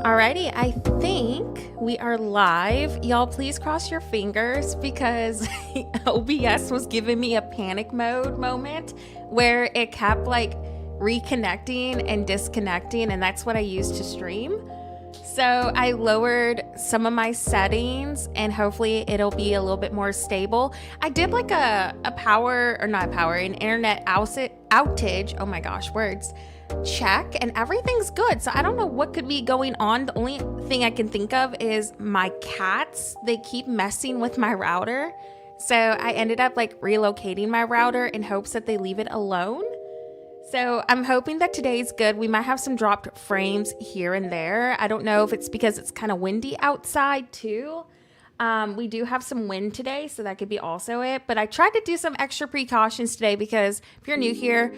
Alrighty, I think we are live. Y'all, please cross your fingers because OBS was giving me a panic mode moment where it kept like reconnecting and disconnecting, and that's what I used to stream. So I lowered some of my settings and hopefully it'll be a little bit more stable. I did like an internet outage. Oh my gosh, words. Check, and everything's good. So I don't know what could be going on. The only thing I can think of is my cats. They keep messing with my router. So I ended up like relocating my router in hopes that they leave it alone. So I'm hoping that today's good. We might have some dropped frames here and there. I don't know if it's because it's kind of windy outside too. We do have some wind today, so that could be also it. But I tried to do some extra precautions today because if you're new here,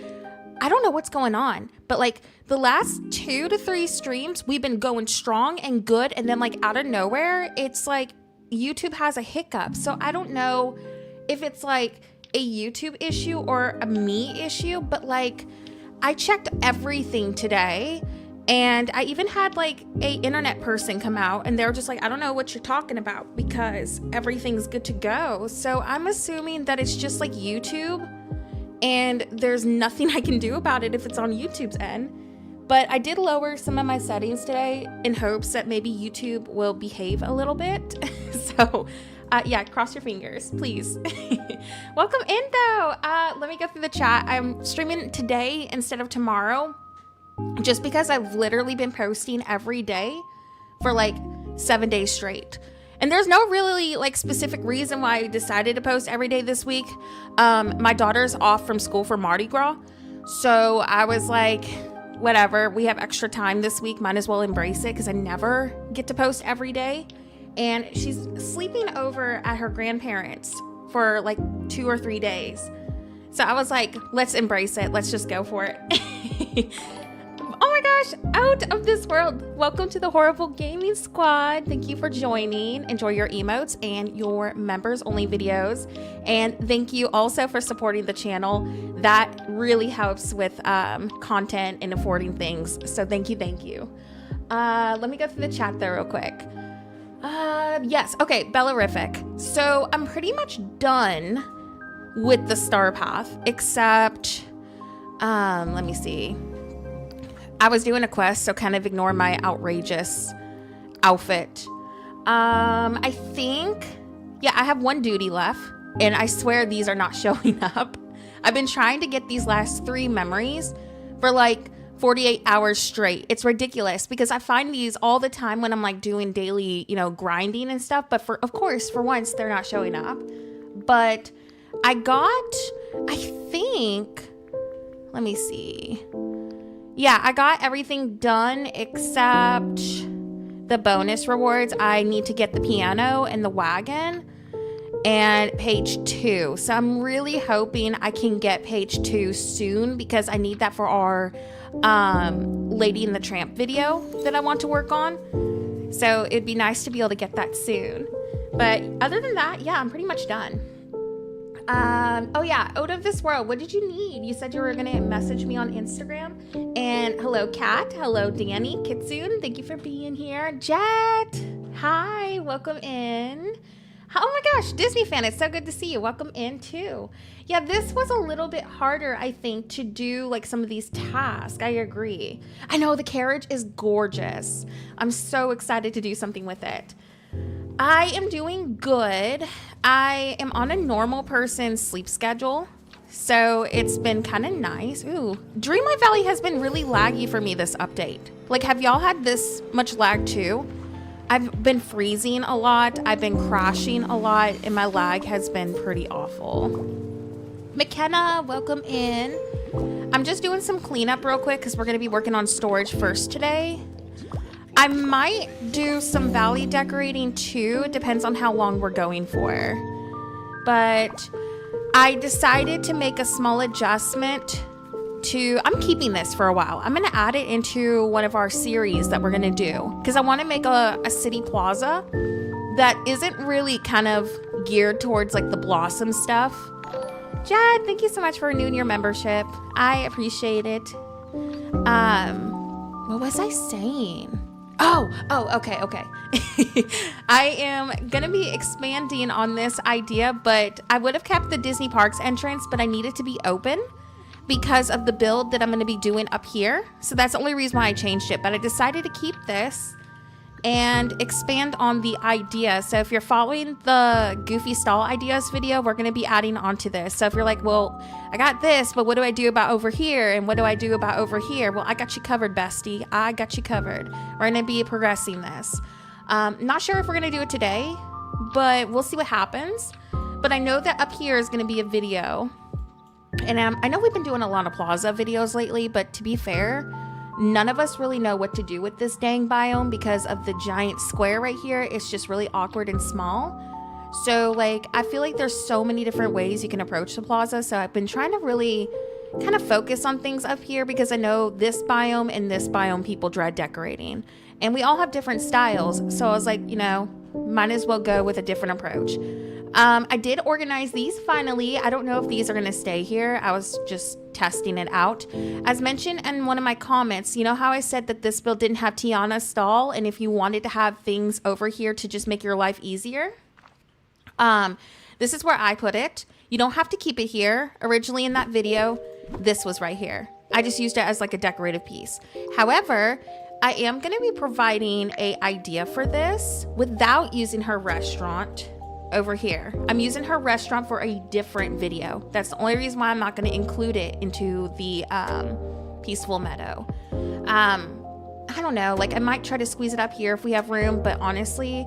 I don't know what's going on, but like the last 2 to 3 streams, we've been going strong and good. And then like out of nowhere, it's like YouTube has a hiccup. So I don't know if it's like a YouTube issue or a me issue, but like I checked everything today and I even had like a internet person come out and they were just like, I don't know what you're talking about because everything's good to go. So I'm assuming that it's just like YouTube. And there's nothing I can do about it if it's on YouTube's end. But I did lower some of my settings today in hopes that maybe YouTube will behave a little bit. So yeah, cross your fingers, please. Welcome in though. Let me go through the chat. I'm streaming today instead of tomorrow just because I've literally been posting every day for like 7 days straight. And there's no really like specific reason why I decided to post every day this week. My daughter's off from school for Mardi Gras. So I was like, whatever, we have extra time this week. Might as well embrace it because I never get to post every day. And she's sleeping over at her grandparents for like 2 or 3 days. So I was like, let's embrace it. Let's just go for it. Oh my gosh, out of this world. Welcome to the Horrible Gaming Squad. Thank you for joining. Enjoy your emotes and your members only videos. And thank you also for supporting the channel. That really helps with content and affording things. So thank you, thank you. Let me go through the chat there real quick. Yes, okay, Bellarific. So I'm pretty much done with the star path, except, let me see. I was doing a quest, so kind of ignore my outrageous outfit. I think, yeah, I have 1 duty left, and I swear these are not showing up. I've been trying to get these last 3 memories for like 48 hours straight. It's ridiculous because I find these all the time when I'm like doing daily, grinding and stuff. But of course, for once, they're not showing up. But I think, let me see. Yeah, I got everything done except the bonus rewards. I need to get the piano and the wagon and page 2. So I'm really hoping I can get page 2 soon because I need that for our Lady in the Tramp video that I want to work on. So it'd be nice to be able to get that soon. But other than that, yeah, I'm pretty much done. Oh yeah, out of this world, what did you need? You said you were gonna message me on Instagram. And hello Kat, hello Danny, Kitsune, thank you for being here. Jet, hi, welcome in. Oh my gosh, Disney fan, it's so good to see you. Welcome in too. Yeah, this was a little bit harder, I think, to do like some of these tasks. I agree. I know the carriage is gorgeous. I'm so excited to do something with it. I am doing good. I am on a normal person's sleep schedule, so it's been kind of nice. Ooh, Dreamlight Valley has been really laggy for me this update. Like, have y'all had this much lag too? I've been freezing a lot, I've been crashing a lot, and my lag has been pretty awful. McKenna, welcome in. I'm just doing some cleanup real quick because we're going to be working on storage first today. I might do some valley decorating too. It depends on how long we're going for. But I decided to make a small adjustment to, I'm keeping this for a while. I'm gonna add it into one of our series that we're gonna do. Because I wanna make a city plaza that isn't really kind of geared towards like the Blossom stuff. Jad, thank you so much for renewing your membership. I appreciate it. What was I saying? Okay. I am gonna be expanding on this idea, but I would have kept the Disney Parks entrance, but I need it to be open because of the build that I'm gonna be doing up here. So that's the only reason why I changed it, but I decided to keep this and expand on the idea. So if you're following the Goofy Stall Ideas video, we're going to be adding on to this. So if you're like, well, I got this, but what do I do about over here? And what do I do about over here? Well, I got you covered, bestie. I got you covered. We're going to be progressing this. Not sure if we're going to do it today, but we'll see what happens. But I know that up here is going to be a video. And I know we've been doing a lot of plaza videos lately, but to be fair, none of us really know what to do with this dang biome because of the giant square right here. It's just really awkward and small. So like, I feel like there's so many different ways you can approach the plaza. So I've been trying to really kind of focus on things up here because I know this biome and this biome people dread decorating. And we all have different styles. So I was like, you know, might as well go with a different approach. I did organize these finally. I don't know if these are going to stay here. I was just testing it out. As mentioned in one of my comments, you know how I said that this build didn't have Tiana's stall, and if you wanted to have things over here to just make your life easier, this is where I put it. You don't have to keep it here. Originally in that video, this was right here. I just used it as like a decorative piece. However, I am going to be providing an idea for this without using her restaurant over here. I'm using her restaurant for a different video. That's the only reason why I'm not going to include it into the peaceful meadow. I don't know, like I might try to squeeze it up here if we have room, but honestly,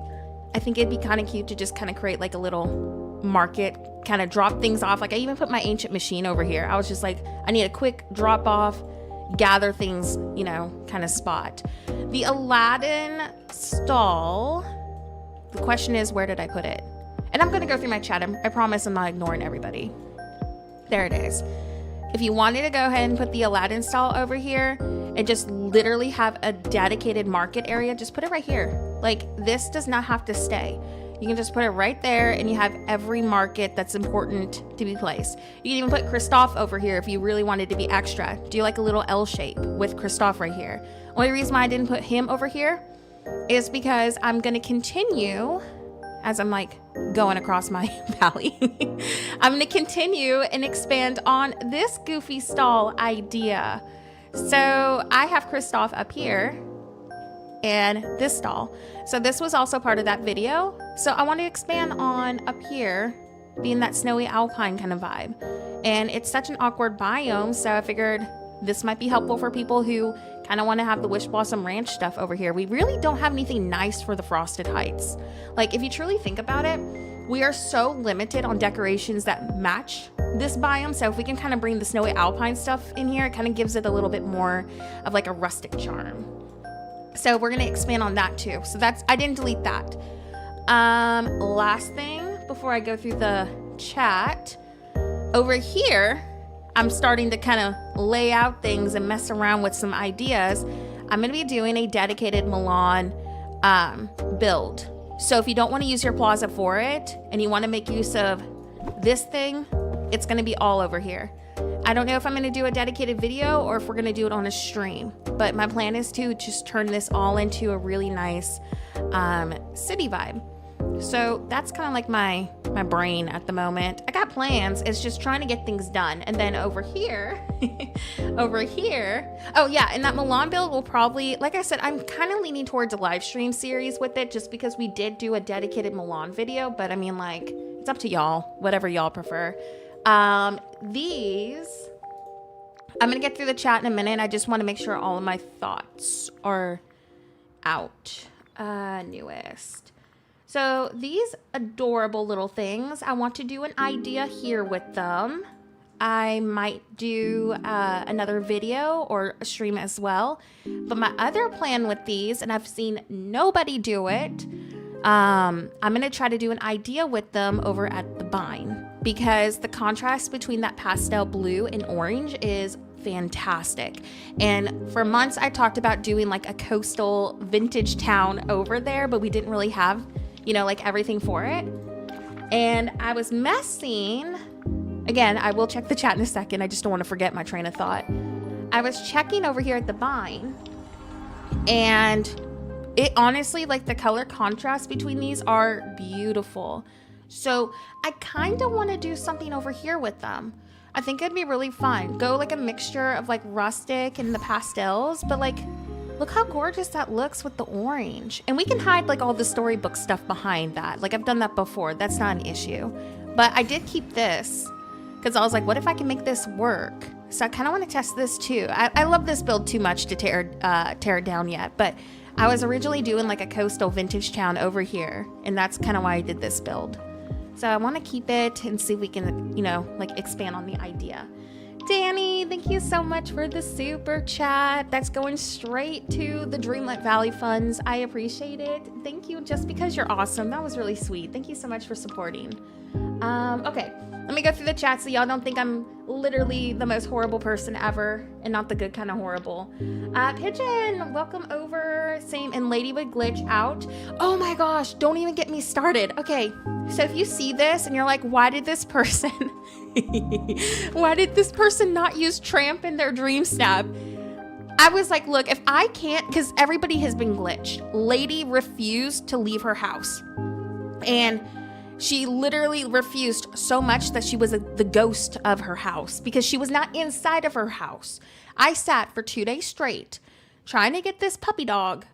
I think it'd be kind of cute to just kind of create like a little market, kind of drop things off. Like I even put my ancient machine over here. I was just like, I need a quick drop off, gather things, you know, kind of spot. The Aladdin stall, the question is, where did I put it? And I'm going to go through my chat. I promise I'm not ignoring everybody. There it is. If you wanted to go ahead and put the Aladdin stall over here and just literally have a dedicated market area, just put it right here. Like this does not have to stay. You can just put it right there and you have every market that's important to be placed. You can even put Kristoff over here if you really wanted to be extra. Do like a little L shape with Kristoff right here. Only reason why I didn't put him over here is because I'm going to continue, as I'm like going across my valley, I'm going to continue and expand on this Goofy stall idea. So I have Kristoff up here and this stall. So this was also part of that video. So I want to expand on up here being that snowy alpine kind of vibe. And it's such an awkward biome. So I figured this might be helpful for people who kind of want to have the Wish Blossom Ranch stuff over here. We really don't have anything nice for the Frosted Heights. Like if you truly think about it, we are so limited on decorations that match this biome. So if we can kind of bring the snowy alpine stuff in here, it kind of gives it a little bit more of like a rustic charm. So we're going to expand on that too. So that's, I didn't delete that. Last thing before I go through the chat, over here, I'm starting to kind of lay out things and mess around with some ideas. I'm going to be doing a dedicated Milan build. So if you don't want to use your plaza for it and you want to make use of this thing, it's going to be all over here. I don't know if I'm going to do a dedicated video or if we're going to do it on a stream, but my plan is to just turn this all into a really nice city vibe. So that's kind of like my brain at the moment. I got plans. It's just trying to get things done. And then over here, over here. Oh yeah, and that Milan build will probably, like I said, I'm kind of leaning towards a live stream series with it just because we did do a dedicated Milan video. But I mean, like, it's up to y'all, whatever y'all prefer. These, I'm going to get through the chat in a minute. I just want to make sure all of my thoughts are out. Newest. So these adorable little things, I want to do an idea here with them. I might do another video or a stream as well. But my other plan with these, and I've seen nobody do it, I'm going to try to do an idea with them over at the Vine, because the contrast between that pastel blue and orange is fantastic. And for months I talked about doing like a coastal vintage town over there, but we didn't really have, you know, like everything for it. And I was messing, again, I will check the chat in a second. I just don't want to forget my train of thought. I was checking over here at the Vine and It honestly, like the color contrast between these are beautiful. So I kind of want to do something over here with them. I think it'd be really fun. Go like a mixture of like rustic and the pastels, but like, look how gorgeous that looks with the orange. And we can hide like all the storybook stuff behind that. Like I've done that before. That's not an issue. But I did keep this because I was like, what if I can make this work? So I kind of want to test this too. I love this build too much to tear it down yet. But I was originally doing like a coastal vintage town over here. And that's kind of why I did this build. So I want to keep it and see if we can, you know, like expand on the idea. Danny, thank you so much for the super chat. That's going straight to the Dreamlight Valley funds. I appreciate it. Thank you, just because you're awesome. That was really sweet. Thank you so much for supporting. Okay, let me go through the chat so y'all don't think I'm literally the most horrible person ever and not the good kind of horrible. Pigeon, welcome over. Same, and Ladywood glitch out. Oh my gosh, don't even get me started. Okay, so if you see this and you're like, why did this person not use Tramp in their DreamSnap? I was like, look, if I can't, because everybody has been glitched. Lady refused to leave her house. And she literally refused so much that she was the ghost of her house because she was not inside of her house. I sat for 2 days straight trying to get this puppy dog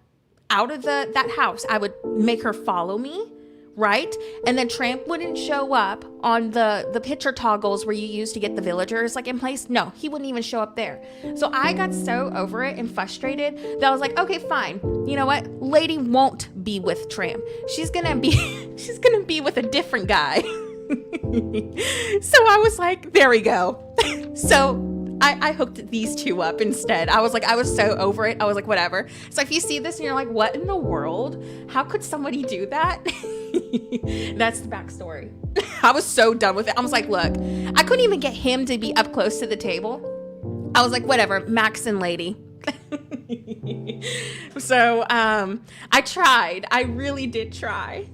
out of that house. I would make her follow me, right? And then Tramp wouldn't show up on the picture toggles where you use to get the villagers like in place. No, he wouldn't even show up there. So I got so over it and frustrated that I was like, okay, fine. You know what? Lady won't be with Tramp. She's gonna be with a different guy. So I was like, there we go. So I hooked these two up instead. I was so over it. I was like, whatever. So if you see this and you're like, what in the world? How could somebody do that? That's the backstory. I was so done with it. I was like, look, I couldn't even get him to be up close to the table. I was like, whatever, Max and Lady. So I tried. I really did try.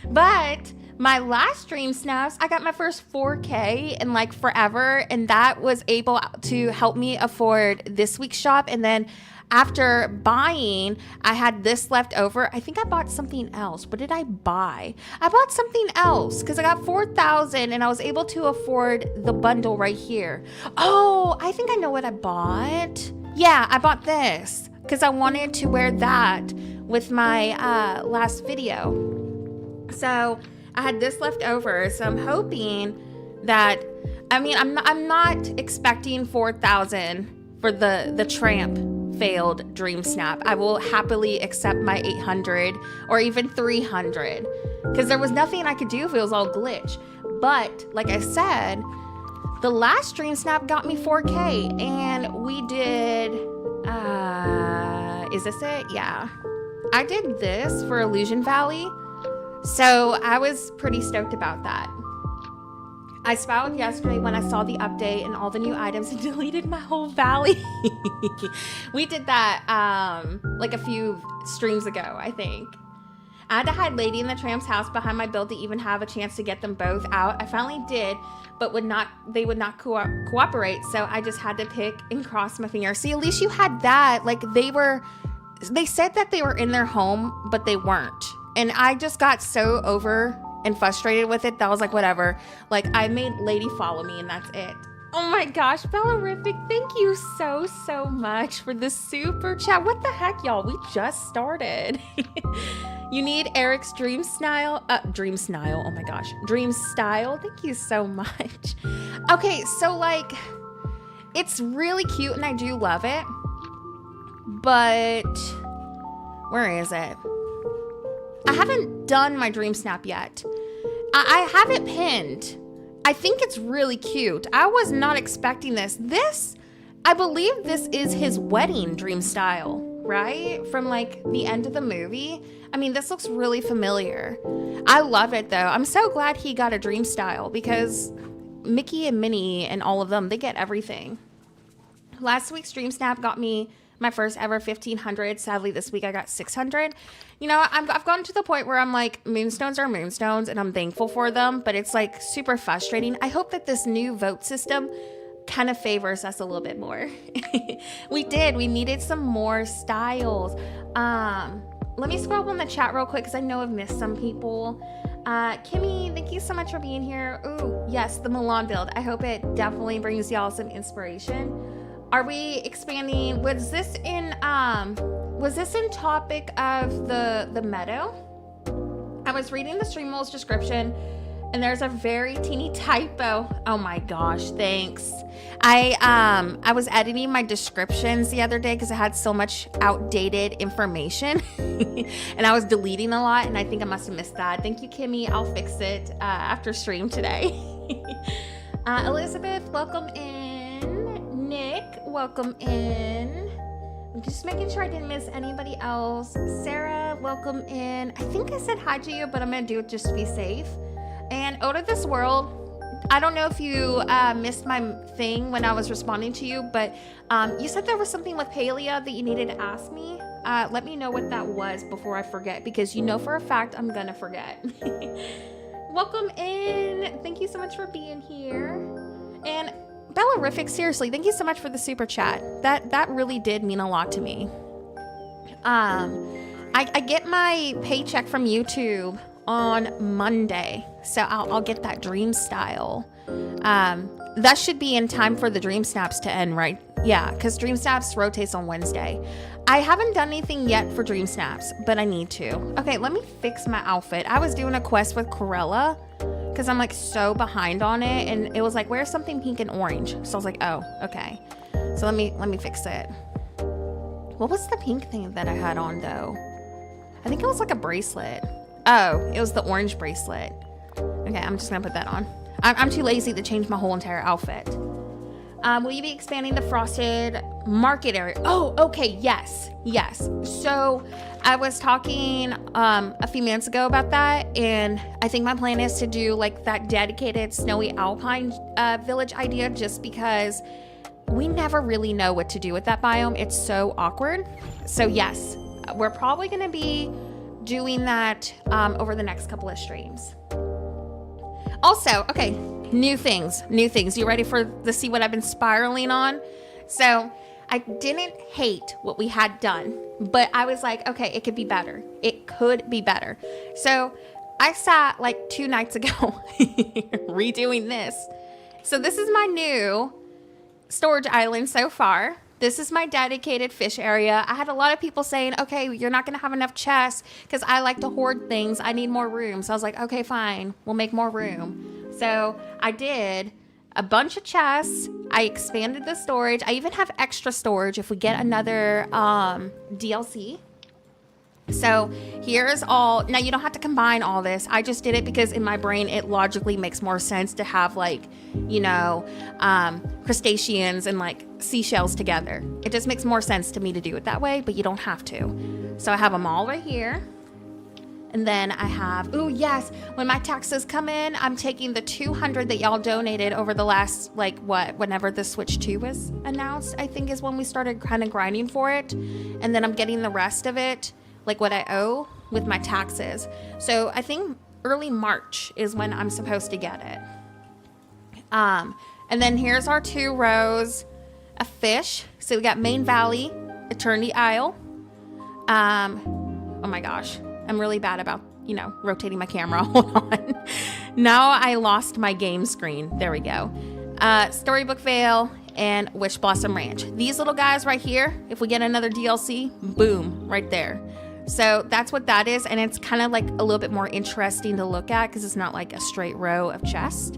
But my last DreamSnaps, I got my first 4K in like forever, and that was able to help me afford this week's shop. And then after buying, I had this left over. I think I bought something else. What did I buy? I bought something else because I got 4,000 and I was able to afford the bundle right here. Oh, I think I know what I bought. Yeah, I bought this because I wanted to wear that with my last video. So I had this left over, so I'm hoping that, I mean, I'm not expecting 4,000 for the Tramp failed DreamSnap. I will happily accept my 800 or even 300 because there was nothing I could do if it was all glitch. But like I said, the last DreamSnap got me 4K and we did, is this it? Yeah. I did this for Illusion Valley. So I was pretty stoked about that. I spouted yesterday when I saw the update and all the new items and deleted my whole valley. We did that like a few streams ago, I think. I had to hide Lady in the Tramp's house behind my build to even have a chance to get them both out. I finally did, but they would not cooperate. So I just had to pick and cross my fingers. See, at least you had that. Like they said that they were in their home, but they weren't. And I just got so over and frustrated with it that I was like, whatever. Like, I made Lady follow me and that's it. Oh my gosh, Bellarific, thank you so much for the super chat. What the heck, y'all? We just started. You need Eric's Dream Style. Oh my gosh. Dream Style. Thank you so much. Okay, so like, it's really cute and I do love it. But where is it? I haven't done my DreamSnap yet. I have it pinned. I think it's really cute. I was not expecting this. I believe this is his wedding dream style, right? From like the end of the movie. I mean, this looks really familiar. I love it though. I'm so glad he got a dream style because Mickey and Minnie and all of them, they get everything. Last week's DreamSnap got me my first ever 1,500. Sadly, this week I got 600. You know, I've gotten to the point where I'm like, moonstones are moonstones and I'm thankful for them, but it's like super frustrating. I hope that this new vote system kind of favors us a little bit more. We needed some more styles. Let me scroll up on the chat real quick because I know I've missed some people. Kimmy, thank you so much for being here. Ooh, yes, the Milan build. I hope it definitely brings y'all some inspiration. Are we expanding? Was this in topic of the meadow? I was reading the stream rules description and there's a very teeny typo. Oh my gosh, thanks. I was editing my descriptions the other day because I had so much outdated information and I was deleting a lot, and I think I must have missed that. Thank you, Kimmy. I'll fix it after stream today. Elizabeth, welcome in. Nick, welcome in. I'm just making sure I didn't miss anybody else. Sarah, welcome in. I think I said hi to you, but I'm gonna do it just to be safe. And out of this world, I don't know if you missed my thing when I was responding to you, but you said there was something with Palea that you needed to ask me. Let me know what that was before I forget, because you know for a fact I'm gonna forget. Welcome in. Thank you so much for being here. And Bellarific, seriously, thank you so much for the super chat. That really did mean a lot to me. I get my paycheck from YouTube on Monday, so I'll get that dream style. That should be in time for the DreamSnaps to end, right? Yeah, because DreamSnaps rotates on Wednesday. I haven't done anything yet for DreamSnaps, but I need to. Okay, let me fix my outfit. I was doing a quest with Corella because I'm like so behind on it, and it was like, where's something pink and orange? So I was like, oh, okay. So let me fix it. What was the pink thing that I had on though? I think it was like a bracelet. Oh, it was the orange bracelet. Okay, I'm just gonna put that on. I'm too lazy to change my whole entire outfit. Will you be expanding the frosted market area? Oh, okay, yes. So I was talking a few minutes ago about that, and I think my plan is to do like that dedicated snowy alpine village idea, just because we never really know what to do with that biome. It's so awkward. So yes, we're probably gonna be doing that over the next couple of streams. Also, okay, new things. You ready for to see what I've been spiraling on? So I didn't hate what we had done, but I was like, okay, it could be better. It could be better. So I sat like 2 nights ago redoing this. So this is my new storage island so far. This is my dedicated fish area. I had a lot of people saying, okay, you're not gonna have enough chests because I like to hoard things. I need more room. So I was like, okay, fine, we'll make more room. So I did a bunch of chests. I expanded the storage. I even have extra storage if we get another DLC. So here's all. Now you don't have to combine all this. I just did it because in my brain it logically makes more sense to have like, you know, crustaceans and like seashells together. It just makes more sense to me to do it that way, but you don't have to. So I have them all right here. And then I have, ooh, yes, when my taxes come in, I'm taking the 200 that y'all donated over the last, like, whenever the Switch 2 was announced, I think is when we started kind of grinding for it. And then I'm getting the rest of it, like what I owe, with my taxes. So I think early March is when I'm supposed to get it. And then here's our 2 rows of fish. So we got Main Valley, Eternity Isle. Oh my gosh. I'm really bad about, you know, rotating my camera. Hold on. Now I lost my game screen. There we go. Storybook Vale and Wish Blossom Ranch. These little guys right here, if we get another DLC, boom, right there. So that's what that is. And it's kind of like a little bit more interesting to look at because it's not like a straight row of chests.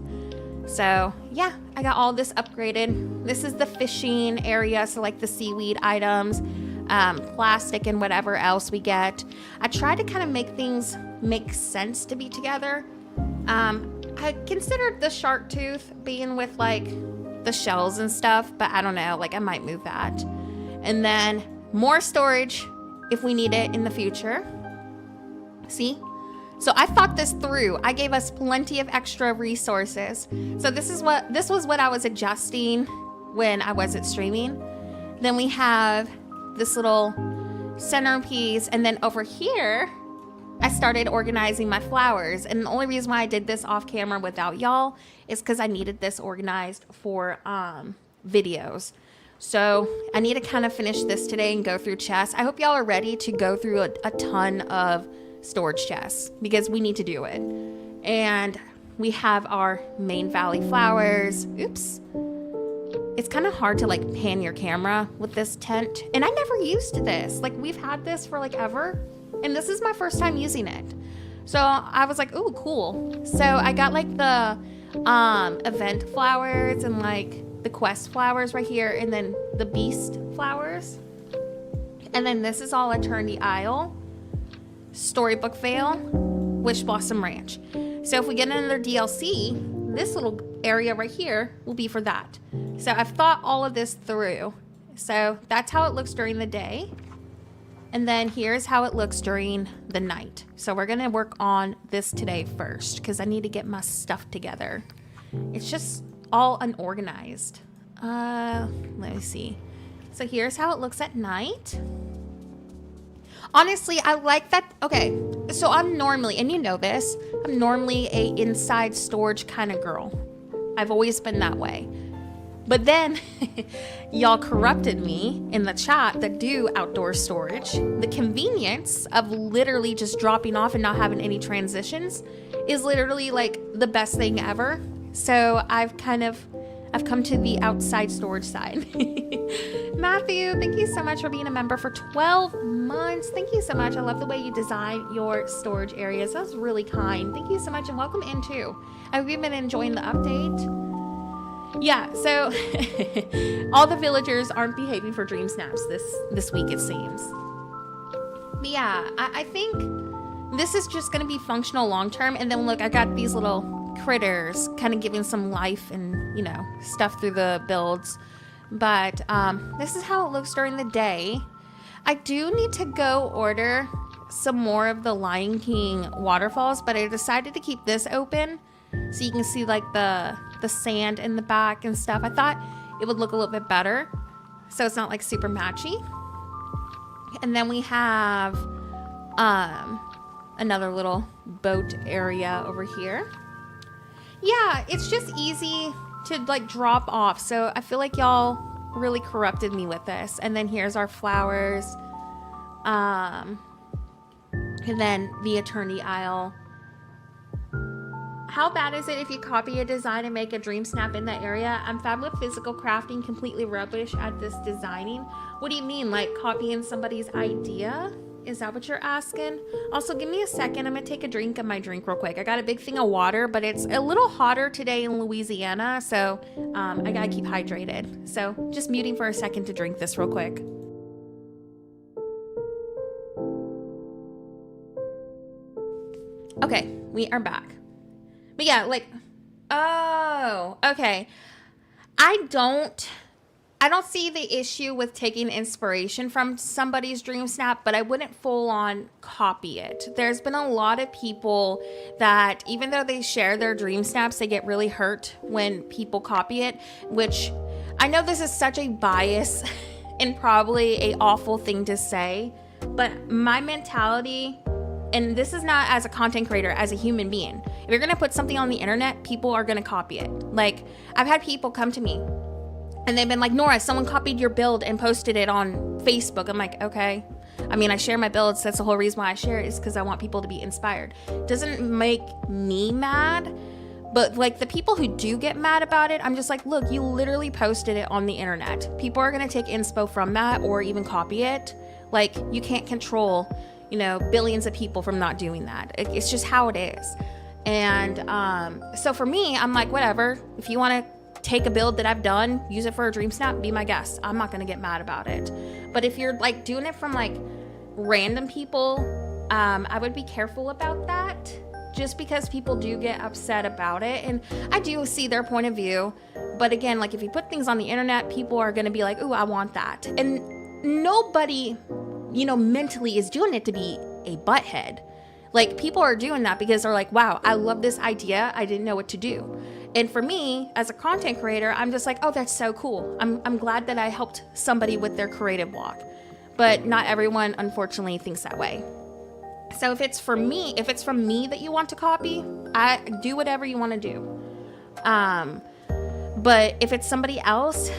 So yeah, I got all this upgraded. This is the fishing area. So like the seaweed items, plastic and whatever else we get. I try to kind of make things make sense to be together. I considered the shark tooth being with like the shells and stuff, but I don't know, like I might move that. And then more storage if we need it in the future. See? So I thought this through. I gave us plenty of extra resources. So this was what I was adjusting when I wasn't streaming. Then we have this little centerpiece, and then over here I started organizing my flowers. And the only reason why I did this off camera without y'all is because I needed this organized for videos. So I need to kind of finish this today and go through chests. I hope y'all are ready to go through a ton of storage chests because we need to do it. And we have our main valley flowers. Oops. It's kind of hard to like pan your camera with this tent. And I never used this. Like we've had this for like ever. And this is my first time using it. So I was like, ooh, cool. So I got like the event flowers and like the quest flowers right here, and then the beast flowers. And then this is all Eternity Isle, Storybook Vale, Wish Blossom Ranch. So if we get another DLC, this little area right here will be for that. So I've thought all of this through. So that's how it looks during the day. And then here's how it looks during the night. So we're gonna work on this today first because I need to get my stuff together. It's just all unorganized. Let me see. So here's how it looks at night. Honestly, I like that. Okay, so I'm normally, and you know this, I'm normally a inside storage kind of girl. I've always been that way. But then y'all corrupted me in the chat that do outdoor storage. The convenience of literally just dropping off and not having any transitions is literally like the best thing ever. So I've come to the outside storage side. Matthew, thank you so much for being a member for 12 months. Thank you so much. I love the way you design your storage areas. That was really kind. Thank you so much and welcome in too. I hope you've been enjoying the update. Yeah, so all the villagers aren't behaving for DreamSnaps this week, it seems. But yeah, I think this is just going to be functional long term. And then look, I got these little critters kind of giving some life and, you know, stuff through the builds. But this is how it looks during the day. I do need to go order some more of the Lion King waterfalls, but I decided to keep this open so you can see like the sand in the back and stuff. I thought it would look a little bit better so it's not like super matchy. And then we have another little boat area over here. Yeah, it's just easy to like drop off. So I feel like y'all really corrupted me with this. And then here's our flowers. And then the Eternity Isle. How bad is it if you copy a design and make a dream snap in that area? I'm fab with physical crafting, completely rubbish at this designing. What do you mean, like copying somebody's idea? Is that what you're asking? Also, give me a second. I'm gonna take a drink of my drink real quick. I got a big thing of water, but it's a little hotter today in Louisiana, so I gotta keep hydrated. So just muting for a second to drink this real quick. Okay, we are back. But yeah, like, oh, okay. I don't see the issue with taking inspiration from somebody's dream snap, but I wouldn't full on copy it. There's been a lot of people that even though they share their dream snaps, they get really hurt when people copy it, which I know this is such a bias and probably a awful thing to say, but my mentality, and this is not as a content creator, as a human being. If you're gonna put something on the internet, people are gonna copy it. Like, I've had people come to me and they've been like, Nora, someone copied your build and posted it on Facebook. I'm like, okay. I mean, I share my builds. That's the whole reason why I share it, is because I want people to be inspired. Doesn't make me mad, but like the people who do get mad about it, I'm just like, look, you literally posted it on the internet. People are gonna take inspo from that or even copy it. Like, you can't control, you know, billions of people from not doing that. It's just how it is. And so for me, I'm like, whatever. If you want to take a build that I've done, use it for a dream snap, be my guest. I'm not going to get mad about it. But if you're like doing it from like random people, I would be careful about that, just because people do get upset about it. And I do see their point of view. But again, like if you put things on the internet, people are going to be like, ooh, I want that. And nobody, you know, mentally is doing it to be a butthead. Like, people are doing that because they're like, wow, I love this idea. I didn't know what to do. And for me, as a content creator, I'm just like, oh, that's so cool. I'm glad that I helped somebody with their creative block. But not everyone, unfortunately, thinks that way. So if it's from me that you want to copy, I do whatever you want to do. But if it's somebody else,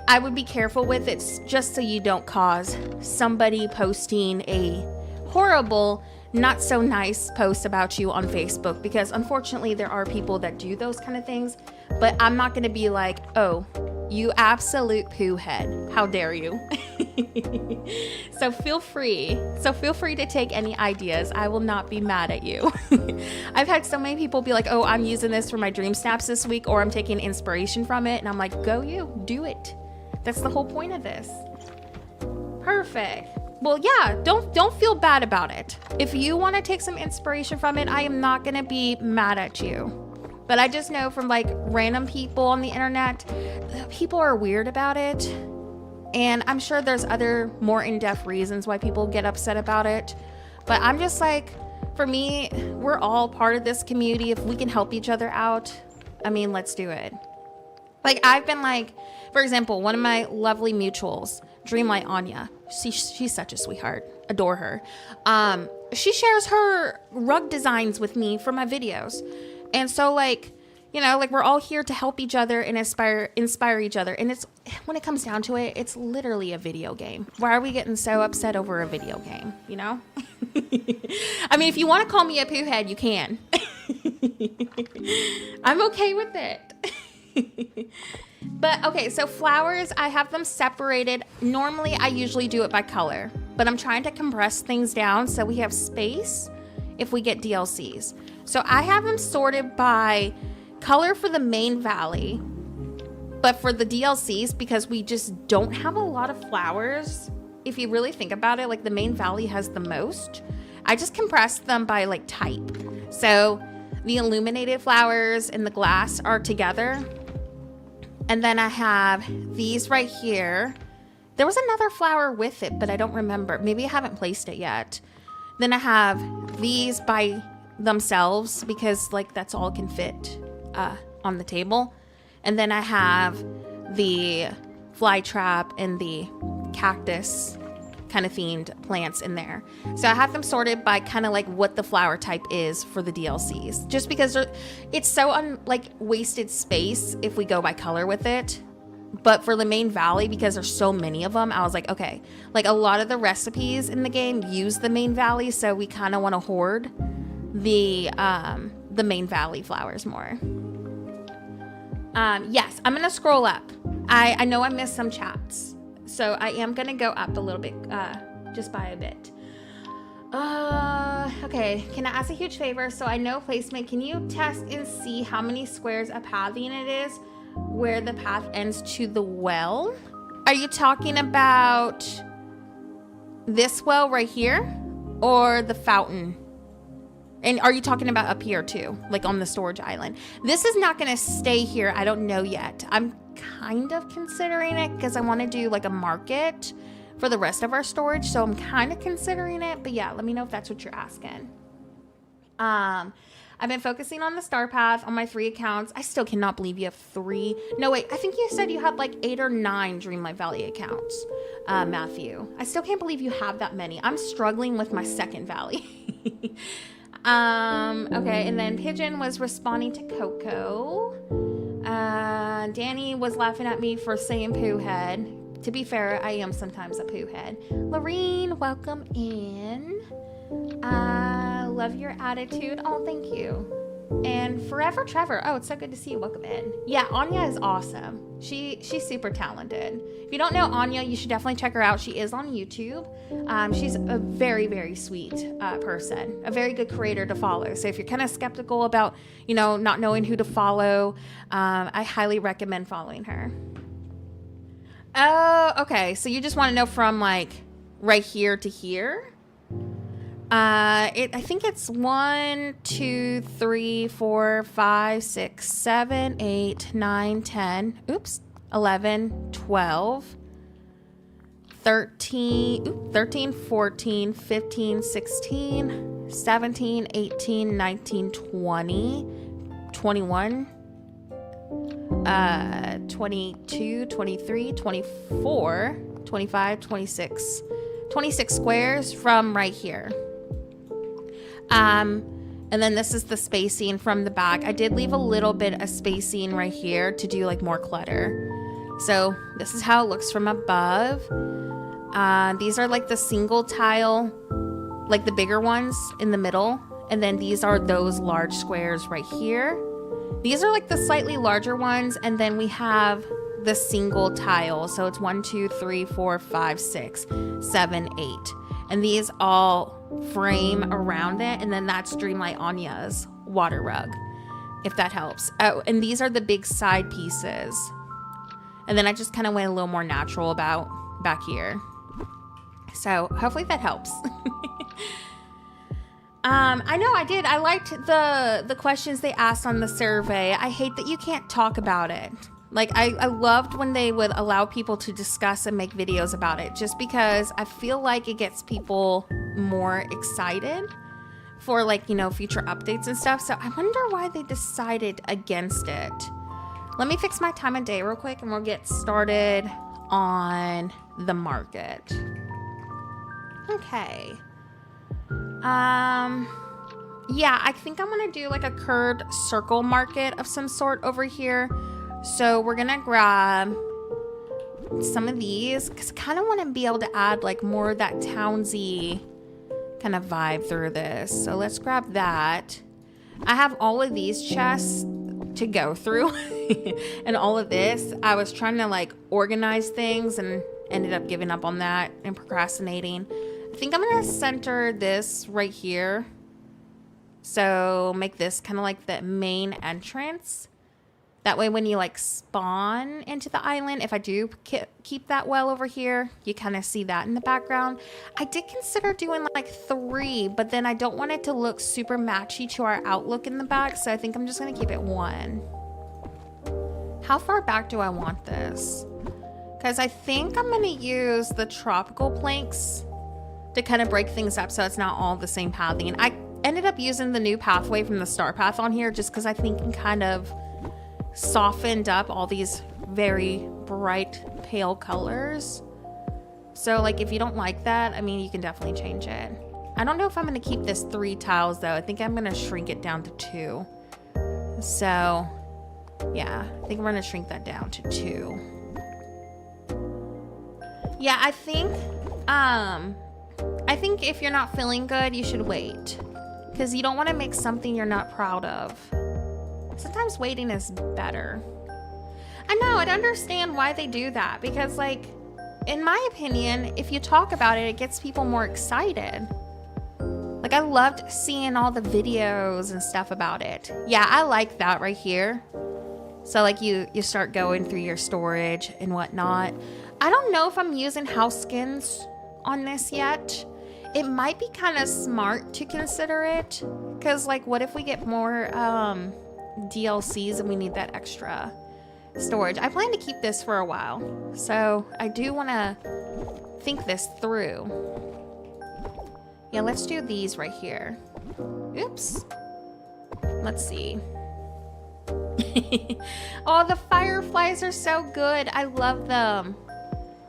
I would be careful with it, just so you don't cause somebody posting a horrible, not so nice post about you on Facebook, because unfortunately there are people that do those kind of things. But I'm not going to be like, oh, you absolute poo head, how dare you. So feel free to take any ideas. I will not be mad at you. I've had so many people be like, oh, I'm using this for my DreamSnaps this week, or I'm taking inspiration from it, and I'm like, go you, do it. That's the whole point of this. Perfect. Well, yeah, don't feel bad about it. If you want to take some inspiration from it, I am not going to be mad at you. But I just know from like random people on the internet, people are weird about it. And I'm sure there's other more in-depth reasons why people get upset about it. But I'm just like, for me, we're all part of this community. If we can help each other out, I mean, let's do it. Like, I've been like, for example, one of my lovely mutuals, DreamLight Anya, she's such a sweetheart. Adore her. She shares her rug designs with me for my videos. And so, like, you know, like, we're all here to help each other and inspire each other. And it's, when it comes down to it, it's literally a video game. Why are we getting so upset over a video game, you know? I mean, if you want to call me a poo head, you can. I'm okay with it. But okay, so flowers, I have them separated. Normally, I usually do it by color, but I'm trying to compress things down so we have space if we get DLCs. So I have them sorted by color for the main valley, but for the DLCs, because we just don't have a lot of flowers. If you really think about it, like the main valley has the most. I just compressed them by like type. So the illuminated flowers and the glass are together. And then I have these right here. There was another flower with it, but I don't remember. Maybe I haven't placed it yet. Then I have these by themselves because like that's all can fit on the table. And then I have the fly trap and the cactus kind of themed plants in there. So I have them sorted by kind of like what the flower type is for the DLCs, just because it's so wasted space if we go by color with it. But for the main valley, because there's so many of them, I was like, okay, like a lot of the recipes in the game use the main valley, so we kind of want to hoard the main valley flowers more. Yes, I'm gonna scroll up. I know I missed some chats, so I am gonna go up a little bit, just by a bit. Okay, can I ask a huge favor? So I know placement, can you test and see how many squares of pathing it is where the path ends to the well? Are you talking about this well right here or the fountain? And are you talking about up here too, like on the storage island? This is not gonna stay here, I don't know yet. I'm kind of considering it because I want to do like a market for the rest of our storage, so I'm kind of considering it. But yeah, let me know if that's what you're asking. I've been focusing on the star path on my 3 accounts. I still cannot believe you have 3. No, wait, I think you said you had like 8 or 9 Dreamlight Valley accounts, Matthew. I still can't believe you have that many. I'm struggling with my second valley. Okay, and then Pigeon was responding to Coco. Danny was laughing at me for saying poo head. To be fair, I am sometimes a poo head. Lorene, welcome in. Love your attitude. Oh, thank you. And Forever Trevor. Oh, it's so good to see you. Welcome in. Yeah, Anya is awesome. She's super talented. If you don't know Anya, you should definitely check her out. She is on YouTube. She's a very, very sweet person. A very good creator to follow. So if you're kind of skeptical about, you know, not knowing who to follow, I highly recommend following her. Oh, okay. So you just want to know from like right here to here? I think it's 1, 2, 3, 4, 5, 6, 7, 8, 9, 10. Oops. 11, 12, 13, 14, 15, 16, 17, 18, 19, 20, 21, 22, 23, 24, 25, 26. 26 squares from right here. And then this is the spacing from the back. I did leave a little bit of spacing right here to do like more clutter. So this is how it looks from above. These are like the single tile, like the bigger ones in the middle. And then these are those large squares right here. These are like the slightly larger ones. And then we have the single tile. So it's 1, 2, 3, 4, 5, 6, 7, 8. And these all frame around it. And then that's Dreamlight Anya's water rug, if that helps. Oh, and these are the big side pieces. And then I just kind of went a little more natural about back here. So hopefully that helps. I know I did. I liked the questions they asked on the survey. I hate that you can't talk about it. Like, I loved when they would allow people to discuss and make videos about it, just because I feel like it gets people more excited for, like, you know, future updates and stuff. So I wonder why they decided against it. Let me fix my time of day real quick and we'll get started on the market. Okay. Yeah, I think I'm gonna do like a curved circle market of some sort over here. So we're gonna grab some of these because I kind of want to be able to add like more of that townsy kind of vibe through this. So let's grab that. I have all of these chests to go through and all of this. I was trying to like organize things and ended up giving up on that and procrastinating. I think I'm gonna center this right here. So make this kind of like the main entrance. That way when you like spawn into the island, if I do keep that well over here, you kind of see that in the background. I did consider doing like 3, but then I don't want it to look super matchy to our outlook in the back. So I think I'm just gonna keep it 1. How far back do I want this? Because I think I'm gonna use the tropical planks to kind of break things up so it's not all the same pathing. And I ended up using the new pathway from the star path on here just because I think it kind of softened up all these very bright pale colors. So like if you don't like that, I mean, you can definitely change it. I don't know if I'm going to keep this 3 tiles though. I think I'm going to shrink it down to 2. So yeah, I think we're going to shrink that down to 2. Yeah, I think if you're not feeling good, you should wait, because you don't want to make something you're not proud of. Sometimes waiting is better. I know, I'd understand why they do that, because like, in my opinion, if you talk about it, it gets people more excited. Like I loved seeing all the videos and stuff about it. Yeah, I like that right here. So like you start going through your storage and whatnot. I don't know if I'm using house skins on this yet. It might be kind of smart to consider it, because like what if we get more DLCs and we need that extra storage. I plan to keep this for a while, so I do want to think this through. Yeah, let's do these right here. Oops. Let's see. Oh, the fireflies are so good. I love them.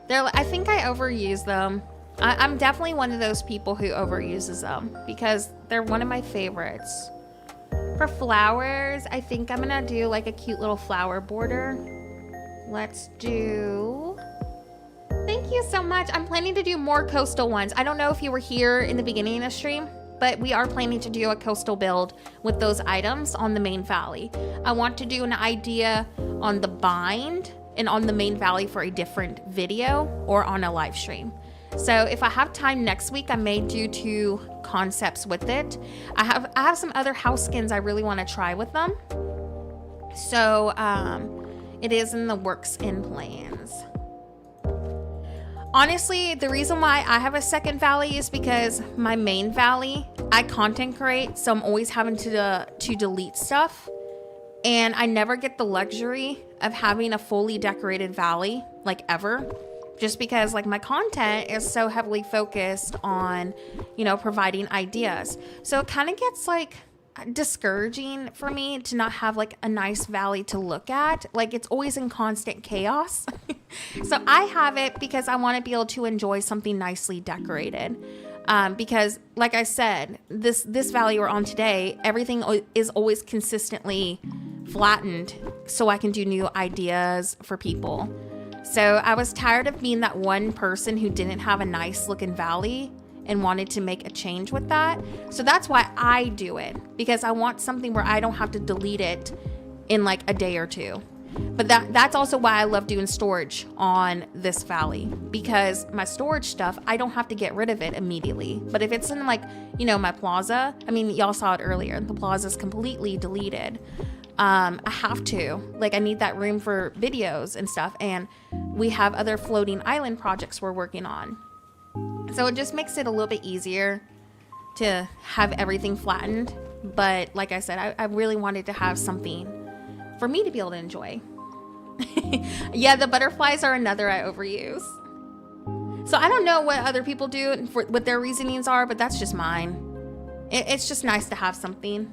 I think I overuse them. I'm definitely one of those people who overuses them because they're one of my favorites. For flowers, I think I'm gonna do like a cute little flower border. Let's do... Thank you so much. I'm planning to do more coastal ones. I don't know if you were here in the beginning of the stream, but we are planning to do a coastal build with those items on the main valley. I want to do an idea on the bind and on the main valley for a different video or on a live stream. So if I have time next week, I may do 2 concepts with it. I have some other house skins I really want to try with them. So it is in the works and plans. Honestly, the reason why I have a second valley is because my main valley, I content create, so I'm always having to delete stuff. And I never get the luxury of having a fully decorated valley, like ever. Just because like my content is so heavily focused on, you know, providing ideas. So it kind of gets like discouraging for me to not have like a nice valley to look at. Like it's always in constant chaos. So I have it because I want to be able to enjoy something nicely decorated. Because like I said, this valley we're on today, everything is always consistently flattened so I can do new ideas for people. So I was tired of being that one person who didn't have a nice looking valley and wanted to make a change with that. So that's why I do it, because I want something where I don't have to delete it in like a day or two. But that's also why I love doing storage on this valley, because my storage stuff, I don't have to get rid of it immediately. But if it's in like, you know, my plaza, I mean, y'all saw it earlier, the plaza is completely deleted. I have to, like, I need that room for videos and stuff. And we have other floating island projects we're working on. So it just makes it a little bit easier to have everything flattened. But like I said, I really wanted to have something for me to be able to enjoy. Yeah, the butterflies are another I overuse. So I don't know what other people do and what their reasonings are, but that's just mine. It's just nice to have something.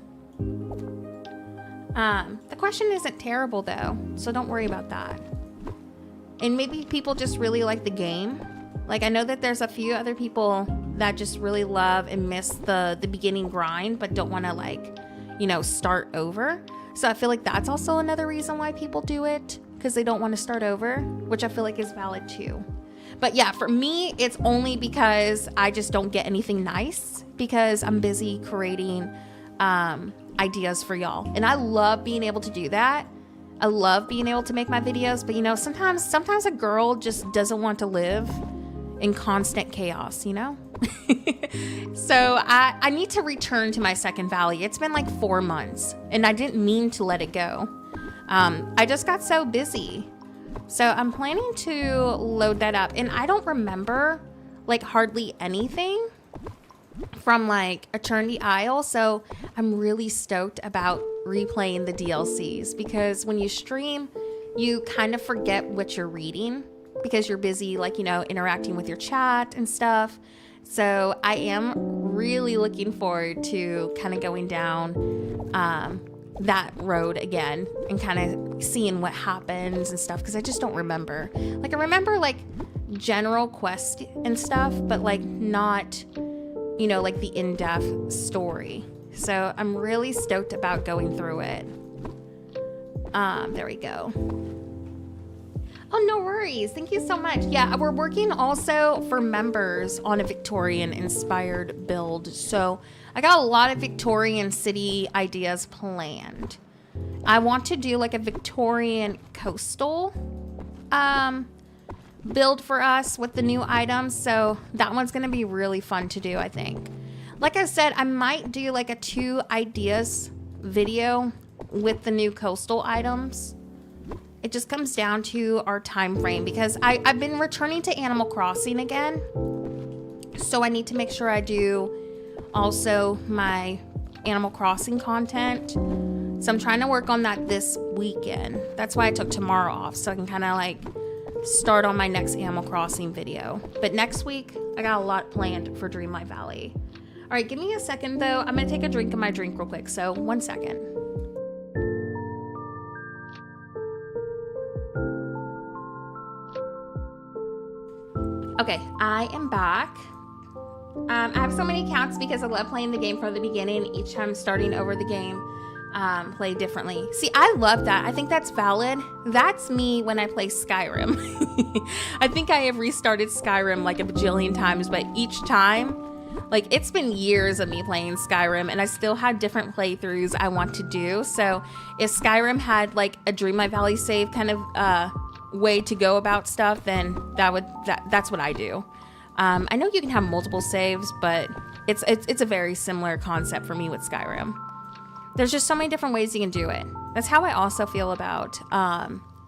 The question isn't terrible though, so don't worry about that. And maybe people just really like the game. Like, I know that there's a few other people that just really love and miss the beginning grind, but don't want to, like, you know, start over. So I feel like that's also another reason why people do it, because they don't want to start over, which I feel like is valid too. But yeah, for me, it's only because I just don't get anything nice because I'm busy creating ideas for y'all. And I love being able to do that. I love being able to make my videos, but you know, sometimes a girl just doesn't want to live in constant chaos, you know? So I need to return to my second valley. It's been like 4 months and I didn't mean to let it go. I just got so busy. So I'm planning to load that up, and I don't remember like hardly anything from like Eternity Isle. So I'm really stoked about replaying the DLCs, because when you stream, you kind of forget what you're reading because you're busy, like, you know, interacting with your chat and stuff. So I am really looking forward to kind of going down that road again and kind of seeing what happens and stuff, because I just don't remember. Like, I remember like general quest and stuff, but like not, you know, like the in-depth story. So I'm really stoked about going through it. There we go. Oh, no worries. Thank you so much. Yeah, we're working also for members on a Victorian inspired build. So I got a lot of Victorian city ideas planned. I want to do like a Victorian coastal build for us with the new items. So that one's going to be really fun to do, I think. Like I said, I might do like a 2 ideas video with the new coastal items. It just comes down to our time frame, because I've been returning to Animal Crossing again. So I need to make sure I do also my Animal Crossing content. So I'm trying to work on that this weekend. That's why I took tomorrow off, so I can kind of like start on my next Animal Crossing video. But next week, I got a lot planned for Dreamlight Valley. All right, give me a second though. I'm gonna take a drink of my drink real quick. So 1 second. Okay, I am back. I have so many accounts because I love playing the game from the beginning. Each time starting over the game, play differently. See, I love that. I think that's valid. That's me when I play Skyrim. I think I have restarted Skyrim like a bajillion times, but each time, like, it's been years of me playing Skyrim and I still had different playthroughs I want to do. So if Skyrim had like a Dreamlight Valley save kind of way to go about stuff, then that's what I do. I know you can have multiple saves, but it's a very similar concept for me with Skyrim. There's just so many different ways you can do it. That's how I also feel about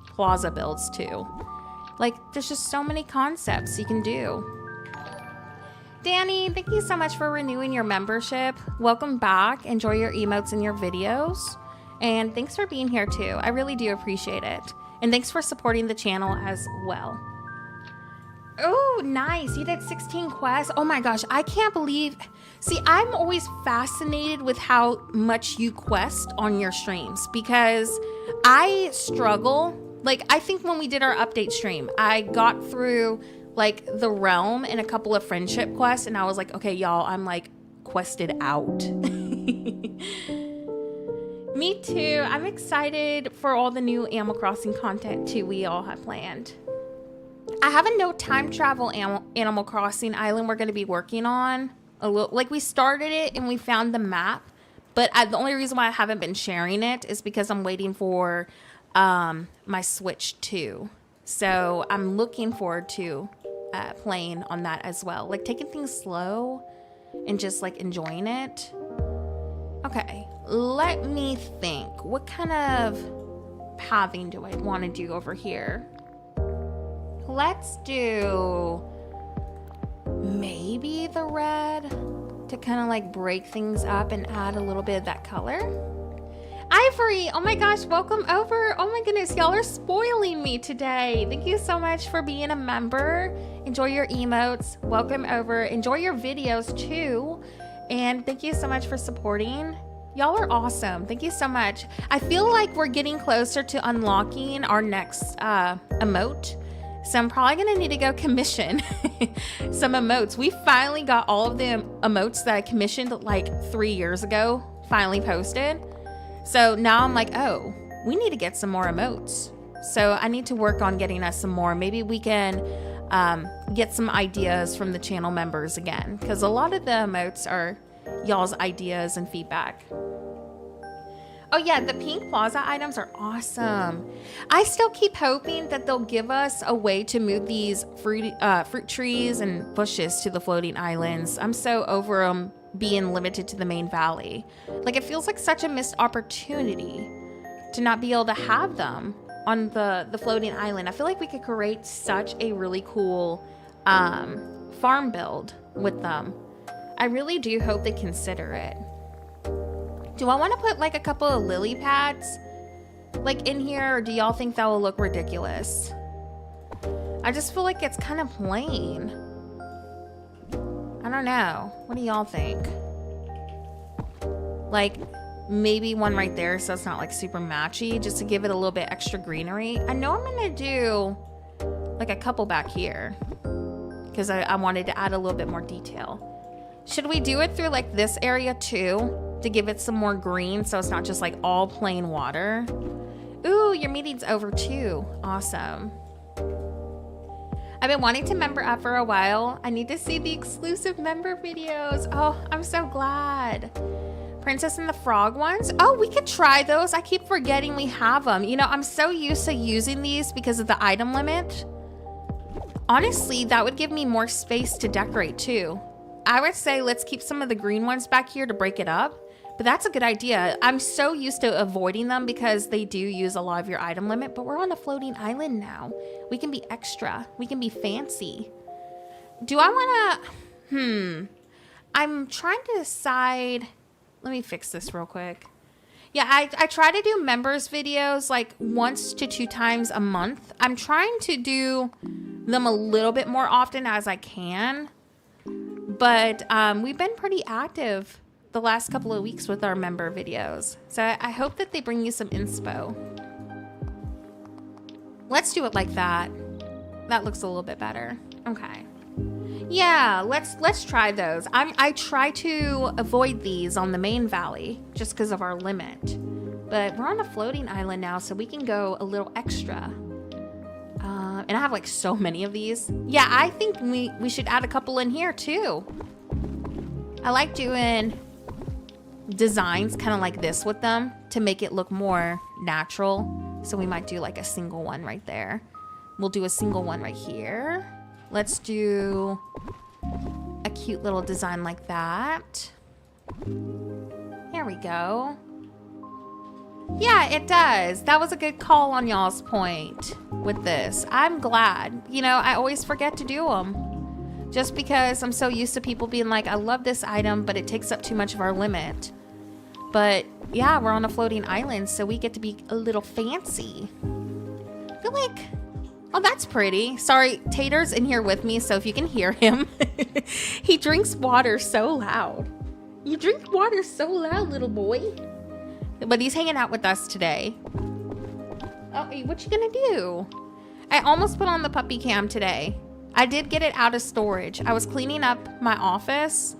plaza builds too. Like, there's just so many concepts you can do. Danny, thank you so much for renewing your membership. Welcome back. Enjoy your emotes and your videos. And thanks for being here too. I really do appreciate it. And thanks for supporting the channel as well. Oh, nice. You did 16 quests. Oh my gosh, I can't believe. See, I'm always fascinated with how much you quest on your streams, because I struggle. Like, I think when we did our update stream, I got through like the realm and a couple of friendship quests, and I was like, okay, y'all, I'm like quested out. Me too. I'm excited for all the new Animal Crossing content too we all have planned. I have a no time travel Animal Crossing island we're going to be working on. Like we started it and we found the map, but the only reason why I haven't been sharing it is because I'm waiting for my Switch 2. So I'm looking forward to playing on that as well. Like taking things slow and just like enjoying it. Okay, let me think. What kind of pathing do I want to do over here? Let's do maybe the red to kind of like break things up and add a little bit of that color. Ivory, oh my gosh, welcome over. Oh my goodness, y'all are spoiling me today. Thank you so much for being a member. Enjoy your emotes. Welcome over. Enjoy your videos too. And thank you so much for supporting. Y'all are awesome. Thank you so much. I feel like we're getting closer to unlocking our next emote. So I'm probably gonna need to go commission some emotes. We finally got all of the emotes that I commissioned like 3 years ago, finally posted. So now I'm like, oh, we need to get some more emotes. So I need to work on getting us some more. Maybe we can get some ideas from the channel members again, because a lot of the emotes are y'all's ideas and feedback. Oh yeah, the pink plaza items are awesome. I still keep hoping that they'll give us a way to move these fruit trees and bushes to the floating islands. I'm so over them being limited to the main valley. Like it feels like such a missed opportunity to not be able to have them on the floating island. I feel like we could create such a really cool farm build with them. I really do hope they consider it. Do I want to put like a couple of lily pads like in here, or do y'all think that will look ridiculous? I just feel like it's kind of plain. I don't know. What do y'all think? Like maybe one right there so it's not like super matchy, just to give it a little bit extra greenery. I know I'm gonna do like a couple back here because I wanted to add a little bit more detail. Should we do it through like this area too, to give it some more green so it's not just like all plain water? Ooh, your meeting's over too. Awesome. I've been wanting to member up for a while. I need to see the exclusive member videos. Oh, I'm so glad. Princess and the Frog ones. Oh, we could try those. I keep forgetting we have them. You know, I'm so used to using these because of the item limit. Honestly, that would give me more space to decorate too. I would say let's keep some of the green ones back here to break it up, but that's a good idea. I'm so used to avoiding them because they do use a lot of your item limit, but we're on a floating island now. We can be extra. We can be fancy. Do I want to, I'm trying to decide. Let me fix this real quick. Yeah, I try to do members videos like 1 to 2 times a month. I'm trying to do them a little bit more often as I can. But we've been pretty active the last couple of weeks with our member videos. So I hope that they bring you some inspo. Let's do it like that. That looks a little bit better. Okay. Yeah, let's try those. I try to avoid these on the main valley just because of our limit. But we're on a floating island now, so we can go a little extra. And I have like so many of these. Yeah, I think we should add a couple in here too. I like doing designs kind of like this with them to make it look more natural. So we might do like a single one right there. We'll do a single one right here. Let's do a cute little design like that. There we go. Yeah, it does. That was a good call on y'all's point with this. I'm glad. You know, I always forget to do them just because I'm so used to people being like, I love this item, but it takes up too much of our limit. But yeah, we're on a floating island, so we get to be a little fancy. I feel like, oh, that's pretty. Sorry, Tater's in here with me, so if you can hear him, he drinks water so loud. You drink water so loud, little boy. But he's hanging out with us today. Oh, what you gonna do? I almost put on the puppy cam today. I did get it out of storage. I was cleaning up my office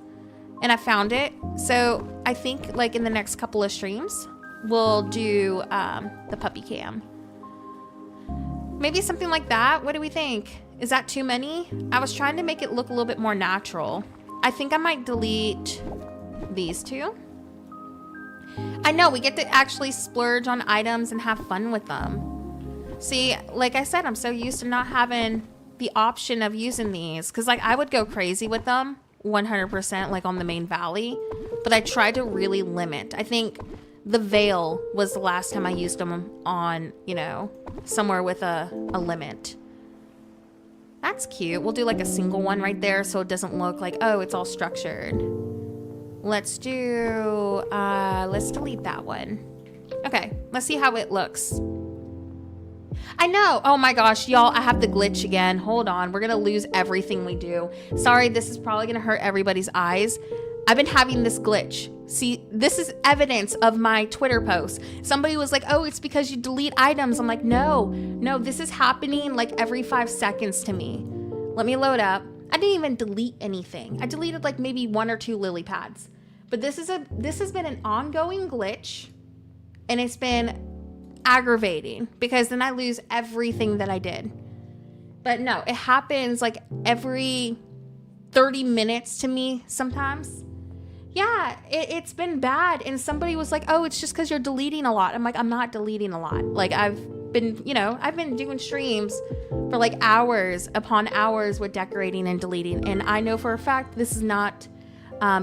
and I found it. So I think like in the next couple of streams, we'll do the puppy cam. Maybe something like that. What do we think? Is that too many? I was trying to make it look a little bit more natural. I think I might delete these two. I know, we get to actually splurge on items and have fun with them. See, like I said, I'm so used to not having the option of using these, because like I would go crazy with them 100% like on the main valley, but I tried to really limit. I think the veil was the last time I used them on, you know, somewhere with a limit. That's cute. We'll do like a single one right there so it doesn't look like, oh, it's all structured. Let's do, let's delete that one. Okay, let's see how it looks. I know. Oh my gosh, y'all, I have the glitch again. Hold on, we're gonna lose everything we do. Sorry, this is probably gonna hurt everybody's eyes. I've been having this glitch. See, this is evidence of my Twitter post. Somebody was like, oh, it's because you delete items. I'm like, no, this is happening like every 5 seconds to me. Let me load up. I didn't even delete anything. I deleted like maybe 1 or 2 lily pads. But this has been an ongoing glitch, and it's been aggravating because then I lose everything that I did. But no, it happens like every 30 minutes to me sometimes. Yeah, it's been bad. And somebody was like, oh, it's just because you're deleting a lot. I'm like, I'm not deleting a lot. Like I've been doing streams for like hours upon hours with decorating and deleting. And I know for a fact this is not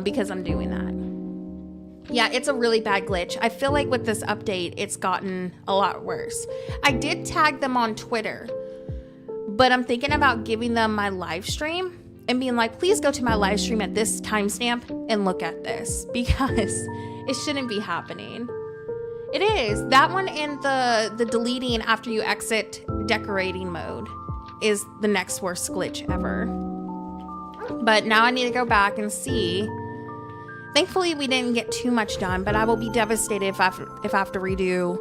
because I'm doing that. Yeah, it's a really bad glitch. I feel like with this update, it's gotten a lot worse. I did tag them on Twitter, but I'm thinking about giving them my live stream and being like, please go to my live stream at this timestamp and look at this, because it shouldn't be happening. It is. That one and the deleting after you exit decorating mode is the next worst glitch ever. But now I need to go back and see. Thankfully, we didn't get too much done, but I will be devastated if I have to redo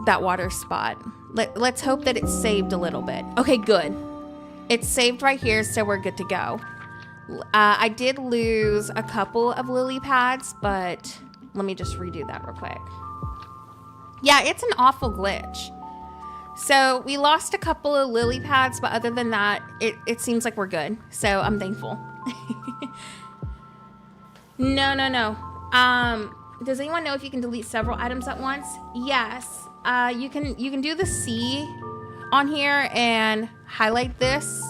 that water spot. Let's hope that it's saved a little bit. Okay, good. It's saved right here, so we're good to go. I did lose a couple of lily pads, but let me just redo that real quick. Yeah, it's an awful glitch. So we lost a couple of lily pads, but other than that, it seems like we're good. So I'm thankful. No. Does anyone know if you can delete several items at once? Yes. You can do the C on here and highlight this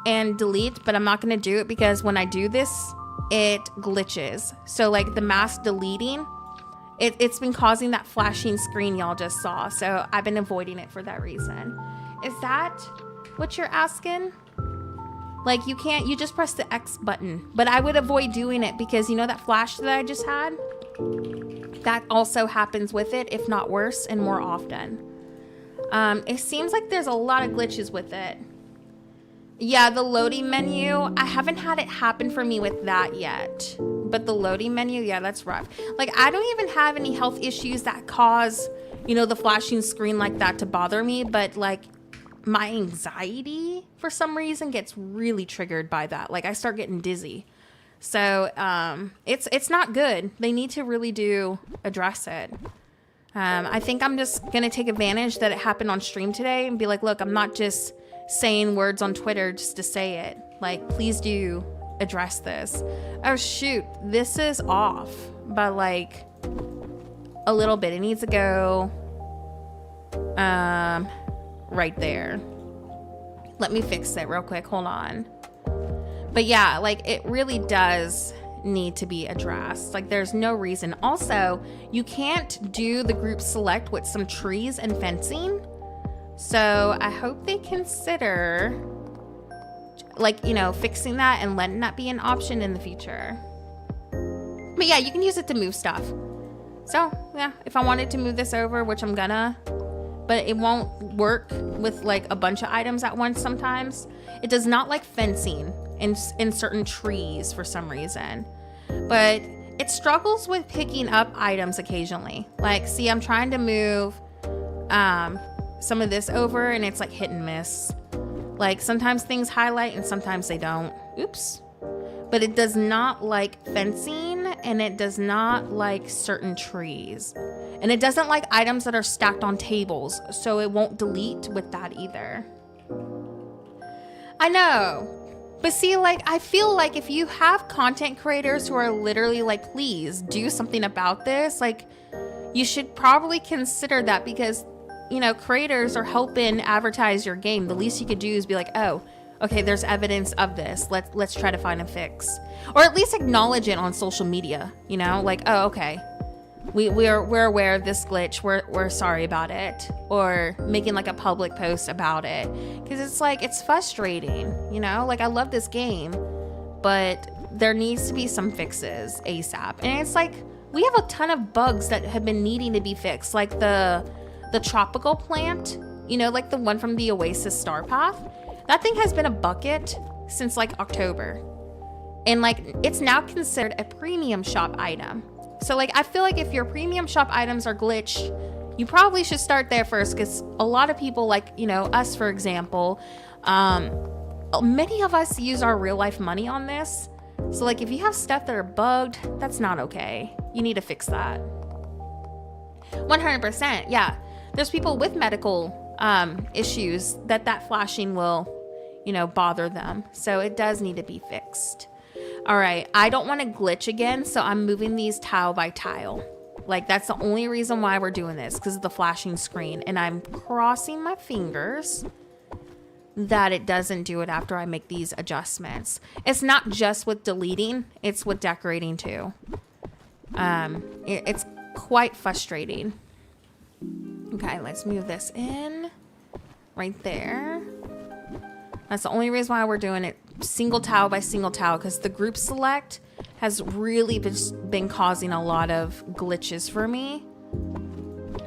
and delete, but I'm not going to do it because when I do this, it glitches. So like the mass deleting, it's been causing that flashing screen y'all just saw. So I've been avoiding it for that reason. Is that what you're asking? Like you just press the X button, but I would avoid doing it because you know that flash that I just had? That also happens with it, if not worse and more often. It seems like there's a lot of glitches with it. Yeah, the loading menu, I haven't had it happen for me with that yet. But the loading menu, yeah, that's rough. Like, I don't even have any health issues that cause, you know, the flashing screen like that to bother me. But, like, my anxiety, for some reason, gets really triggered by that. Like, I start getting dizzy. So, it's not good. They need to really address it. I think I'm just going to take advantage that it happened on stream today and be like, look, I'm not just saying words on Twitter just to say it. Like, please do address this. Oh, shoot. This is off by, like, a little bit. It needs to go right there. Let me fix it real quick. Hold on. But, yeah, like, it really does need to be addressed. Like, there's no reason. Also, you can't do the group select with some trees and fencing, so I hope they consider, like, you know, fixing that and letting that be an option in the future. But yeah, you can use it to move stuff. So yeah, if I wanted to move this over, which I'm gonna, but it won't work with like a bunch of items at once sometimes. It does not like fencing in certain trees for some reason, but it struggles with picking up items occasionally. Like, see, I'm trying to move some of this over and it's like hit and miss. Like sometimes things highlight and sometimes they don't. Oops. But it does not like fencing, and it does not like certain trees. And it doesn't like items that are stacked on tables, so it won't delete with that either. I know. But see, like, I feel like if you have content creators who are literally like, please do something about this, like, you should probably consider that, because, you know, creators are helping advertise your game. The least you could do is be like, oh, okay, there's evidence of this. Let's try to find a fix, or at least acknowledge it on social media. You know, like, oh, okay, we're aware of this glitch. We're sorry about it, or making like a public post about it, because it's like, it's frustrating. You know, like, I love this game, but there needs to be some fixes ASAP. And it's like, we have a ton of bugs that have been needing to be fixed, like the tropical plant. You know, like the one from the Oasis Star Path. That thing has been a bucket since like October, and like, it's now considered a premium shop item. So like, I feel like if your premium shop items are glitched, you probably should start there first, because a lot of people, like, you know, us for example, many of us use our real life money on this. So like, if you have stuff that are bugged, that's not okay. You need to fix that. 100%. Yeah, there's people with medical issues that flashing will, you know, bother them. So it does need to be fixed. All right, I don't want to glitch again, so I'm moving these tile by tile. Like, that's the only reason why we're doing this, because of the flashing screen. And I'm crossing my fingers that it doesn't do it after I make these adjustments. It's not just with deleting, it's with decorating too. It's quite frustrating. Okay, let's move this in right there. That's the only reason why we're doing it single tile by single tile, because the group select has really been causing a lot of glitches for me.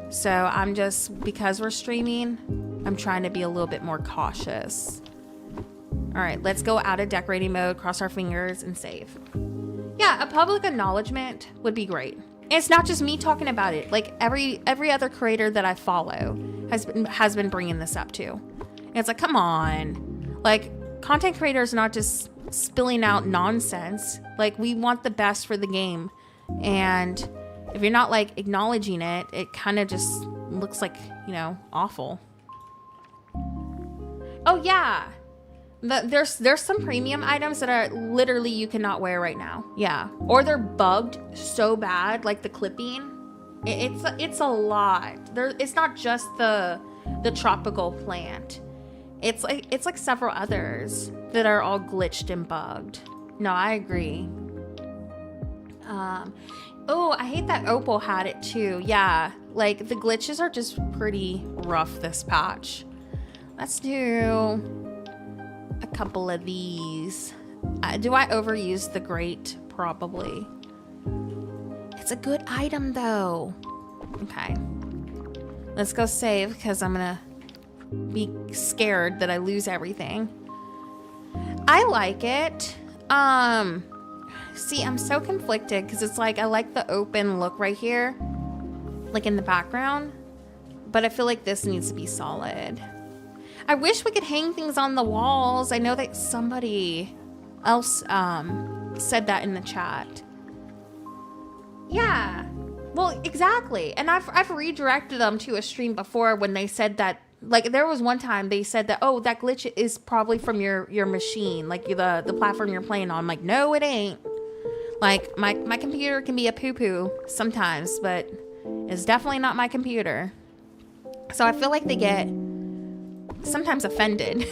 So I'm just, because we're streaming, I'm trying to be a little bit more cautious. All right, let's go out of decorating mode, cross our fingers, and save. Yeah, a public acknowledgement would be great. And it's not just me talking about it. Like, every other creator that I follow has been bringing this up too. And it's like, come on. Like, content creators not just spilling out nonsense. Like, we want the best for the game. And if you're not like acknowledging it, it kind of just looks like, you know, awful. Oh yeah. There's some premium items that are literally you cannot wear right now. Yeah. Or they're bugged so bad, like the clipping. It's a lot. It's not just the tropical plant. It's like several others that are all glitched and bugged. No, I agree. Oh, I hate that Opal had it too. Yeah, like the glitches are just pretty rough this patch. Let's do a couple of these. Do I overuse the grate? Probably. It's a good item though. Okay. Let's go save, because I'm gonna be scared that I lose everything. I like it. See, I'm so conflicted, because it's like, I like the open look right here, like in the background, but I feel like this needs to be solid. I wish we could hang things on the walls. I know that somebody else said that in the chat. Yeah, well, exactly. And I've redirected them to a stream before when they said that, like, there was one time they said that, oh, that glitch is probably from your machine, like the platform you're playing on. I'm like, no, it ain't. Like, my computer can be a poo-poo sometimes, but it's definitely not my computer. So I feel like they get sometimes offended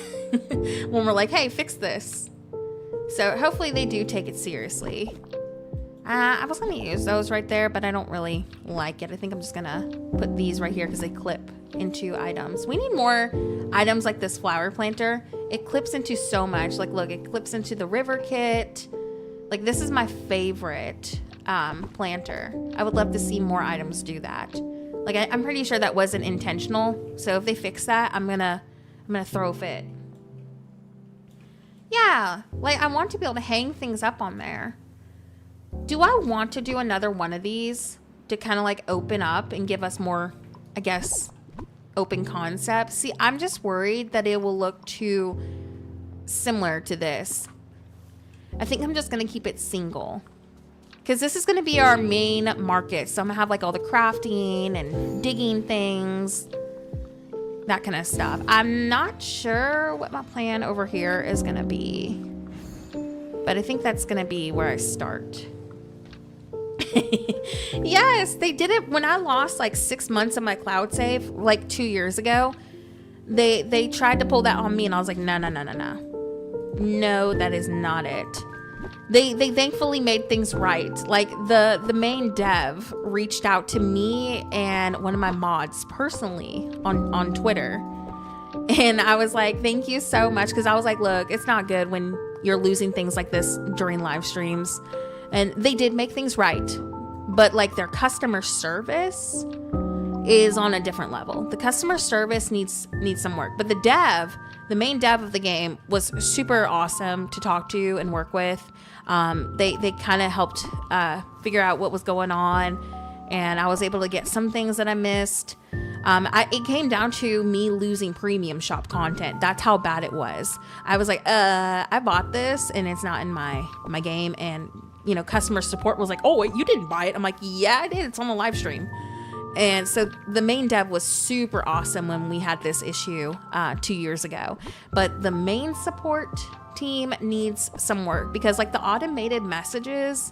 when we're like, hey, fix this. So hopefully they do take it seriously. I was gonna use those right there, but I don't really like it. I think I'm just gonna put these right here because they clip into items. We need more items like this flower planter. It clips into so much. Like, look, it clips into the river kit. Like, this is my favorite planter. I would love to see more items do that. Like, I'm pretty sure that wasn't intentional. So if they fix that, I'm gonna throw a fit. Yeah, like, I want to be able to hang things up on there. Do I want to do another one of these to kind of like open up and give us more, I guess, open concept. See, I'm just worried that it will look too similar to this. I think I'm just going to keep it single, because this is going to be our main market. So I'm going to have like all the crafting and digging things, that kind of stuff. I'm not sure what my plan over here is going to be, but I think that's going to be where I start. Yes, they did it when I lost like 6 months of my cloud save like 2 years ago. They tried to pull that on me, and I was like, no, that is not it. They thankfully made things right. Like the main dev reached out to me and one of my mods personally on Twitter, and I was like, thank you so much, because I was like, look, it's not good when you're losing things like this during live streams. And they did make things right, but like their customer service is on a different level. The customer service needs some work, but the main dev of the game was super awesome to talk to and work with. They kind of helped figure out what was going on, and I was able to get some things that I missed. It came down to me losing premium shop content. That's how bad it was. I was like, I bought this and it's not in my game, and you know, customer support was like, oh wait, you didn't buy it. I'm like, yeah, I did. It's on the live stream. And so the main dev was super awesome when we had this issue 2 years ago. But the main support team needs some work, because like the automated messages,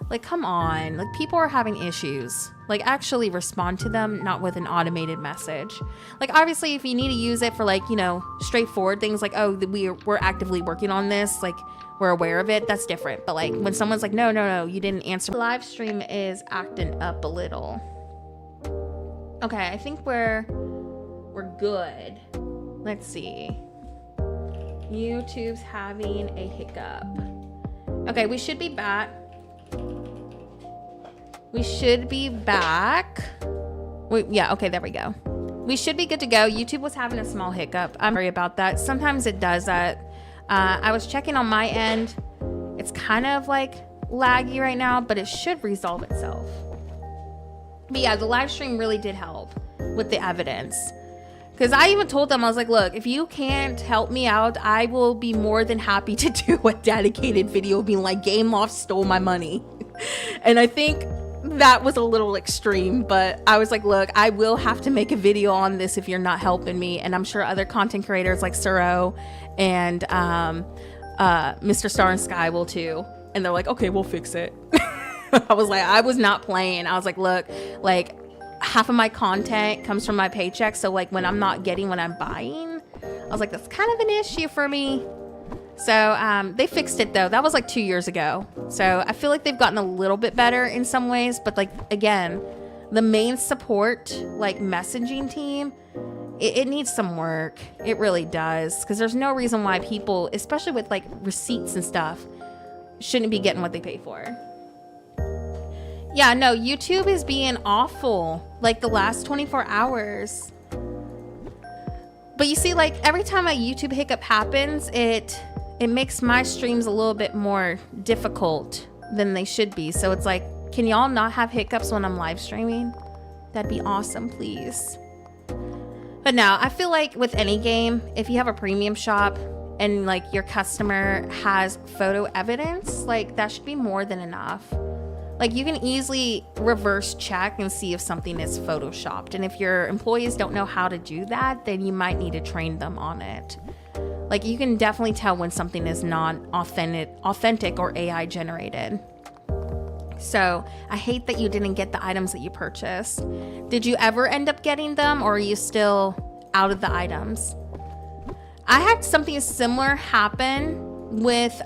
like, come on, like people are having issues. Like actually respond to them, not with an automated message. Like obviously if you need to use it for like, you know, straightforward things like, oh, we're actively working on this, like we're aware of it, that's different. But like when someone's like, no, you didn't answer. Live stream is acting up a little. Okay, I think we're good. Let's see. YouTube's having a hiccup. Okay, we should be back. Yeah, okay, there we go. We should be good to go. YouTube was having a small hiccup. I'm sorry about that. Sometimes it does that. I was checking on my end. It's kind of like laggy right now, but it should resolve itself. But yeah, the live stream really did help with the evidence. Because I even told them, I was like, look, if you can't help me out, I will be more than happy to do a dedicated video being like, Game Loft stole my money. And I think that was a little extreme, but I was like, look, I will have to make a video on this if you're not helping me. And I'm sure other content creators like Suro and Mr. Star and Sky will too. And they're like, okay, we'll fix it. I was like, I was not playing. I was like, look, like half of my content comes from my paycheck. So like when I'm not getting what I'm buying, I was like, that's kind of an issue for me. So they fixed it though. That was like 2 years ago. So I feel like they've gotten a little bit better in some ways, but like, again, the main support, like messaging team, it needs some work. It really does. Because there's no reason why people, especially with like receipts and stuff, shouldn't be getting what they pay for. Yeah, no, YouTube is being awful like the last 24 hours. But you see, like every time a YouTube hiccup happens, it makes my streams a little bit more difficult than they should be. So it's like, can y'all not have hiccups when I'm live streaming? That'd be awesome, please. But now I feel like with any game, if you have a premium shop and like your customer has photo evidence, like that should be more than enough. Like you can easily reverse check and see if something is photoshopped. And if your employees don't know how to do that, then you might need to train them on it. Like you can definitely tell when something is not authentic or AI generated. So I hate that you didn't get the items that you purchased. Did you ever end up getting them, or are you still out of the items? I had something similar happen with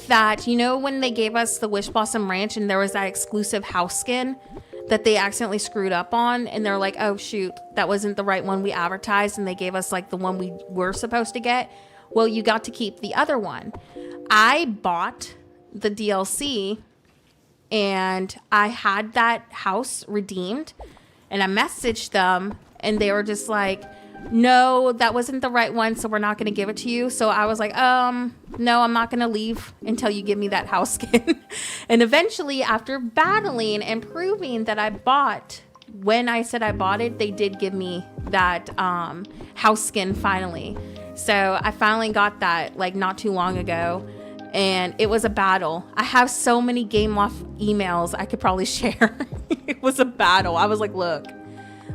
that, you know, when they gave us the Wish Blossom Ranch and there was that exclusive house skin that they accidentally screwed up on, and they're like, oh shoot, that wasn't the right one we advertised, and they gave us like the one we were supposed to get. Well, you got to keep the other one. I bought the DLC and I had that house redeemed, and I messaged them and they were just like, no, that wasn't the right one, so we're not going to give it to you. So I was like, no, I'm not going to leave until you give me that house skin. And eventually, after battling and proving that I bought when I said I bought it, they did give me that house skin finally. So I finally got that like not too long ago, and it was a battle. I have so many Game Off emails I could probably share. It was a battle. I was like, look,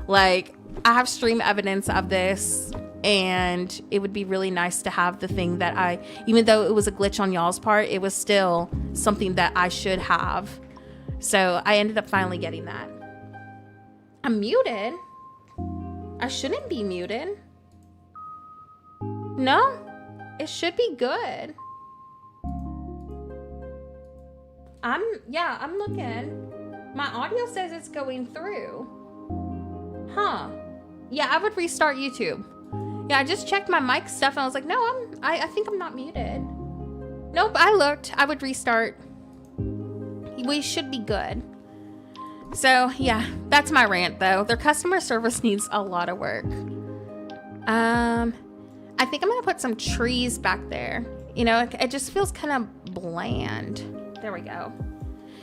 like I have stream evidence of this, and it would be really nice to have the thing that even though it was a glitch on y'all's part, it was still something that I should have. So I ended up finally getting that. I'm muted. I shouldn't be muted. No, it should be good. I'm looking. My audio says it's going through. Huh. Yeah, I would restart YouTube. Yeah, I just checked my mic stuff and I was like, no, I think I'm not muted. Nope, I looked. I would restart. We should be good. So yeah, that's my rant though. Their customer service needs a lot of work. I think I'm gonna put some trees back there. You know, it just feels kind of bland. There we go.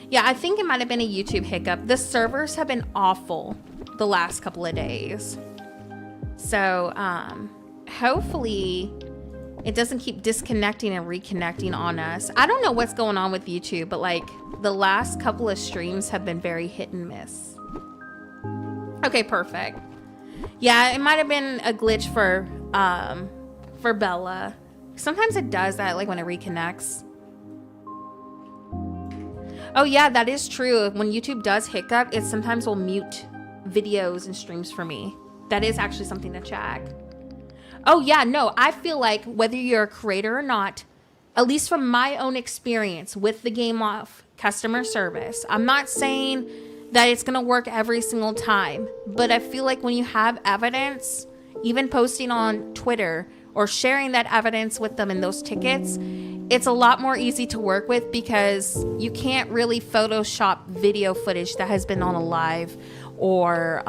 Yeah, I think it might have been a YouTube hiccup. The servers have been awful the last couple of days. So hopefully it doesn't keep disconnecting and reconnecting on us. I don't know what's going on with YouTube, but like the last couple of streams have been very hit and miss. Okay, perfect. Yeah, it might have been a glitch for Bella. Sometimes it does that, like when it reconnects. Oh yeah, that is true. When YouTube does hiccup, it sometimes will mute videos and streams for me. That is actually something to check. Oh yeah, no, I feel like whether you're a creator or not, at least from my own experience with the Game Off customer service, I'm not saying that it's gonna work every single time, but I feel like when you have evidence, even posting on Twitter or sharing that evidence with them in those tickets, it's a lot more easy to work with because you can't really Photoshop video footage that has been on a live or,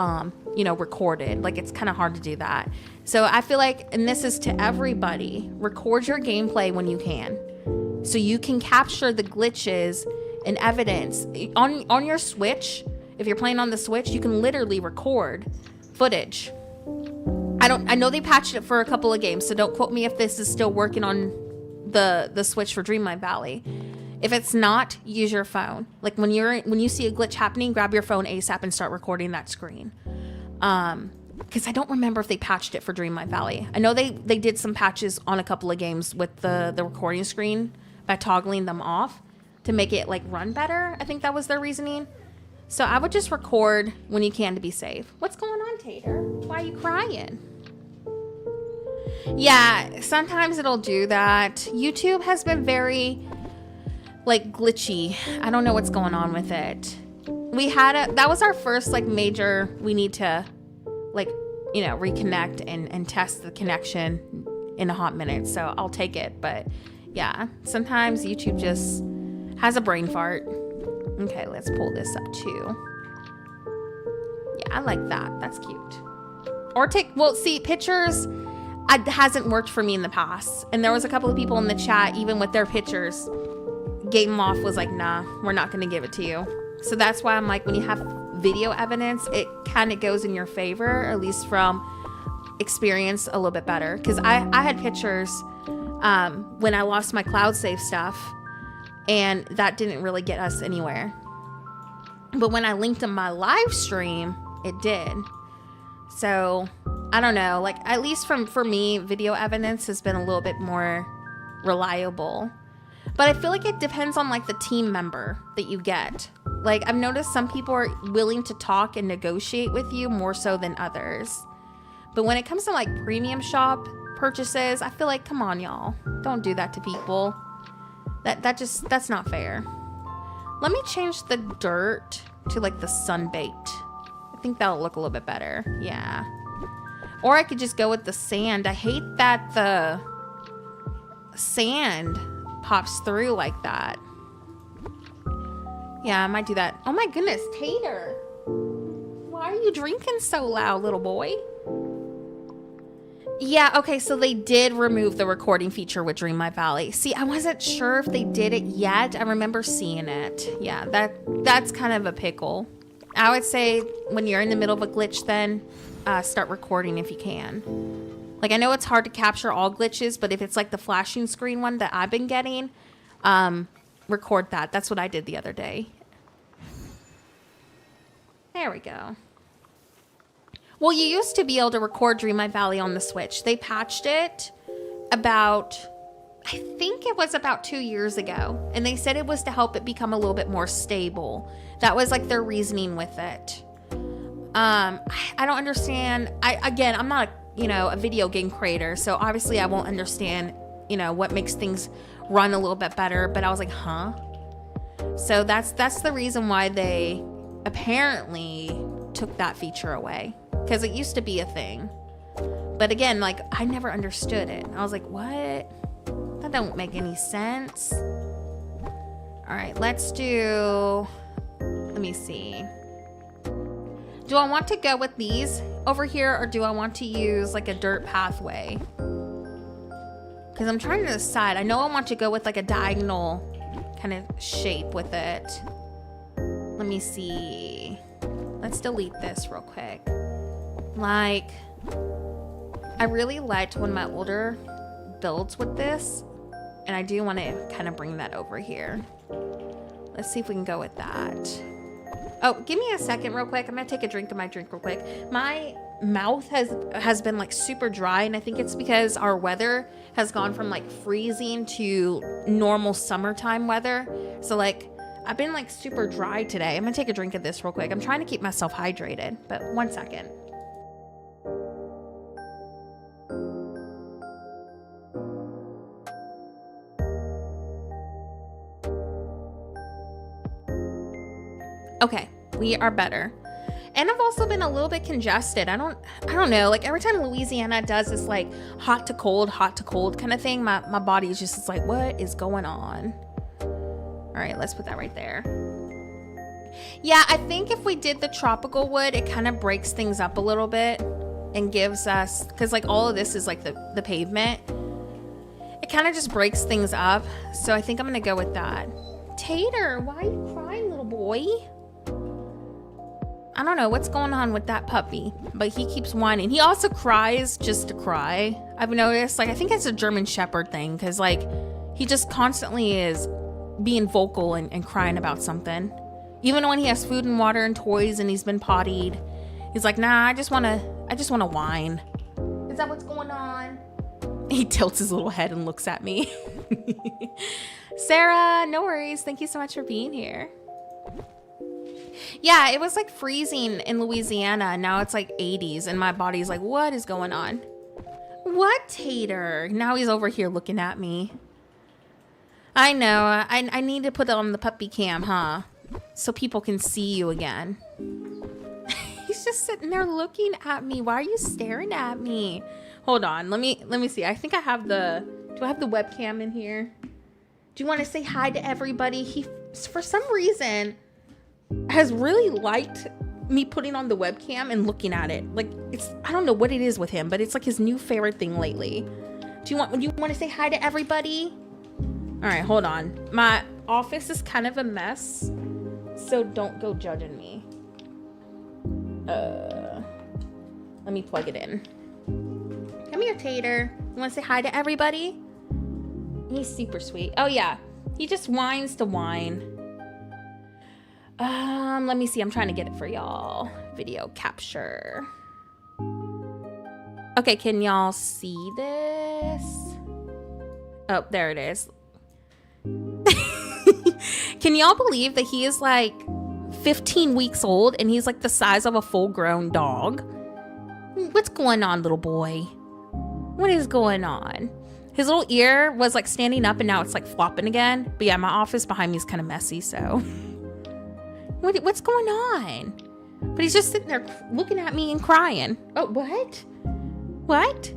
recorded. Like, it's kind of hard to do that. So I feel like, and this is to everybody, record your gameplay when you can. So you can capture the glitches and evidence. On your Switch, if you're playing on the Switch, you can literally record footage. I know they patched it for a couple of games, so don't quote me if this is still working on the Switch for DreamLight Valley. If it's not, use your phone. Like when you see a glitch happening, grab your phone ASAP and start recording that screen. Because I don't remember if they patched it for DreamLight Valley. I know they did some patches on a couple of games with the recording screen by toggling them off to make it like run better. I think that was their reasoning. So I would just record when you can to be safe. What's going on, Tater? Why are you crying? Yeah, sometimes it'll do that. YouTube has been very like glitchy. I don't know what's going on with it. That was our first like major, we need to like, reconnect and test the connection in a hot minute. So I'll take it. But yeah, sometimes YouTube just has a brain fart. Okay, let's pull this up too. Yeah, I like that. That's cute. Or see, pictures, it hasn't worked for me in the past. And there was a couple of people in the chat, even with their pictures, Game Off was like, nah, we're not going to give it to you. So that's why I'm like, when you have video evidence, it kind of goes in your favor, at least from experience, a little bit better. Because I had pictures when I lost my cloud save stuff, and that didn't really get us anywhere. But when I linked in my live stream, it did. So I don't know, like at least for me, video evidence has been a little bit more reliable. But I feel like it depends on like the team member that you get. Like I've noticed some people are willing to talk and negotiate with you more so than others. But when it comes to like premium shop purchases, I feel like, come on, y'all, don't do that to people. That's not fair. Let me change the dirt to like the sunbaked. I think that'll look a little bit better. Yeah. Or I could just go with the sand. I hate that the sand pops through like that. Yeah, I might do that. Oh my goodness, Tater. Why are you drinking so loud, little boy? Yeah, okay, so they did remove the recording feature with DreamLight Valley. See, I wasn't sure if they did it yet. I remember seeing it. Yeah, that's kind of a pickle. I would say when you're in the middle of a glitch, then start recording if you can. Like, I know it's hard to capture all glitches, but if it's like the flashing screen one that I've been getting, record that. That's what I did the other day. There we go. Well, you used to be able to record Dreamlight Valley on the Switch. They patched it about, I think it was about 2 years ago. And they said it was to help it become a little bit more stable. That was like their reasoning with it. I don't understand. Again, I'm not a video game creator, so obviously I won't understand, what makes things run a little bit better. But I was like, huh? So that's the reason why they apparently took that feature away, because it used to be a thing. But again, like, I never understood it. I was like, what? That don't make any sense. All right, let me see. Do I want to go with these over here, or do I want to use like a dirt pathway? Because I'm trying to decide. I know I want to go with like a diagonal kind of shape with it. Let me see. Let's delete this real quick. Like, I really liked one of my older builds with this, and I do want to kind of bring that over here. Let's see if we can go with that. Oh, give me a second real quick. I'm gonna take a drink of my drink real quick. My mouth has been like super dry, and I think it's because our weather has gone from like freezing to normal summertime weather. So like, I've been like super dry today. I'm gonna take a drink of this real quick. I'm trying to keep myself hydrated, but 1 second. Okay, we are better. And I've also been a little bit congested. I don't know. Like, every time Louisiana does this like hot to cold kind of thing, my body is just like, what is going on? All right, let's put that right there. Yeah, I think if we did the tropical wood, it kind of breaks things up a little bit and gives us, because like all of this is like the pavement. It kind of just breaks things up. So I think I'm gonna go with that. Tater, why are you crying, little boy? I don't know what's going on with that puppy, but he keeps whining. He also cries just to cry. I've noticed, like, I think it's a German Shepherd thing, because like he just constantly is being vocal and crying about something. Even when he has food and water and toys and he's been pottied, he's like, nah, I just wanna whine. Is that what's going on? He tilts his little head and looks at me. Sarah, no worries. Thank you so much for being here. Yeah, it was like freezing in Louisiana, and now it's like 80s, and my body's like, what is going on? What, Tater? Now he's over here looking at me. I know. I need to put it on the puppy cam, huh? So people can see you again. He's just sitting there looking at me. Why are you staring at me? Hold on. Let me see. I think I have do I have the webcam in here? Do you want to say hi to everybody? He, for some reason, has really liked me putting on the webcam and looking at it. Like, I don't know what it is with him, but it's like his new favorite thing lately. Do you want to say hi to everybody? All right, hold on. My office is kind of a mess, so don't go judging me. Let me plug it in. Come here, Tater. You want to say hi to everybody? He's super sweet. Oh yeah, he just whines to whine. Let me see. I'm trying to get it for y'all. Video capture. Okay, can y'all see this? Oh, there it is. Can y'all believe that he is like 15 weeks old and he's like the size of a full-grown dog? What's going on, little boy? What is going on? His little ear was like standing up and now it's like flopping again. But yeah, my office behind me is kind of messy, so... What's going on? But he's just sitting there looking at me and crying. Oh, what? What?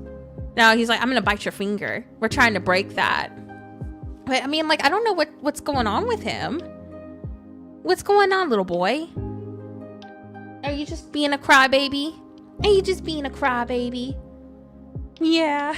No, he's like, I'm gonna bite your finger. We're trying to break that. But I mean, like, I don't know what's going on with him. What's going on, little boy? Are you just being a crybaby? Are you just being a crybaby? Yeah.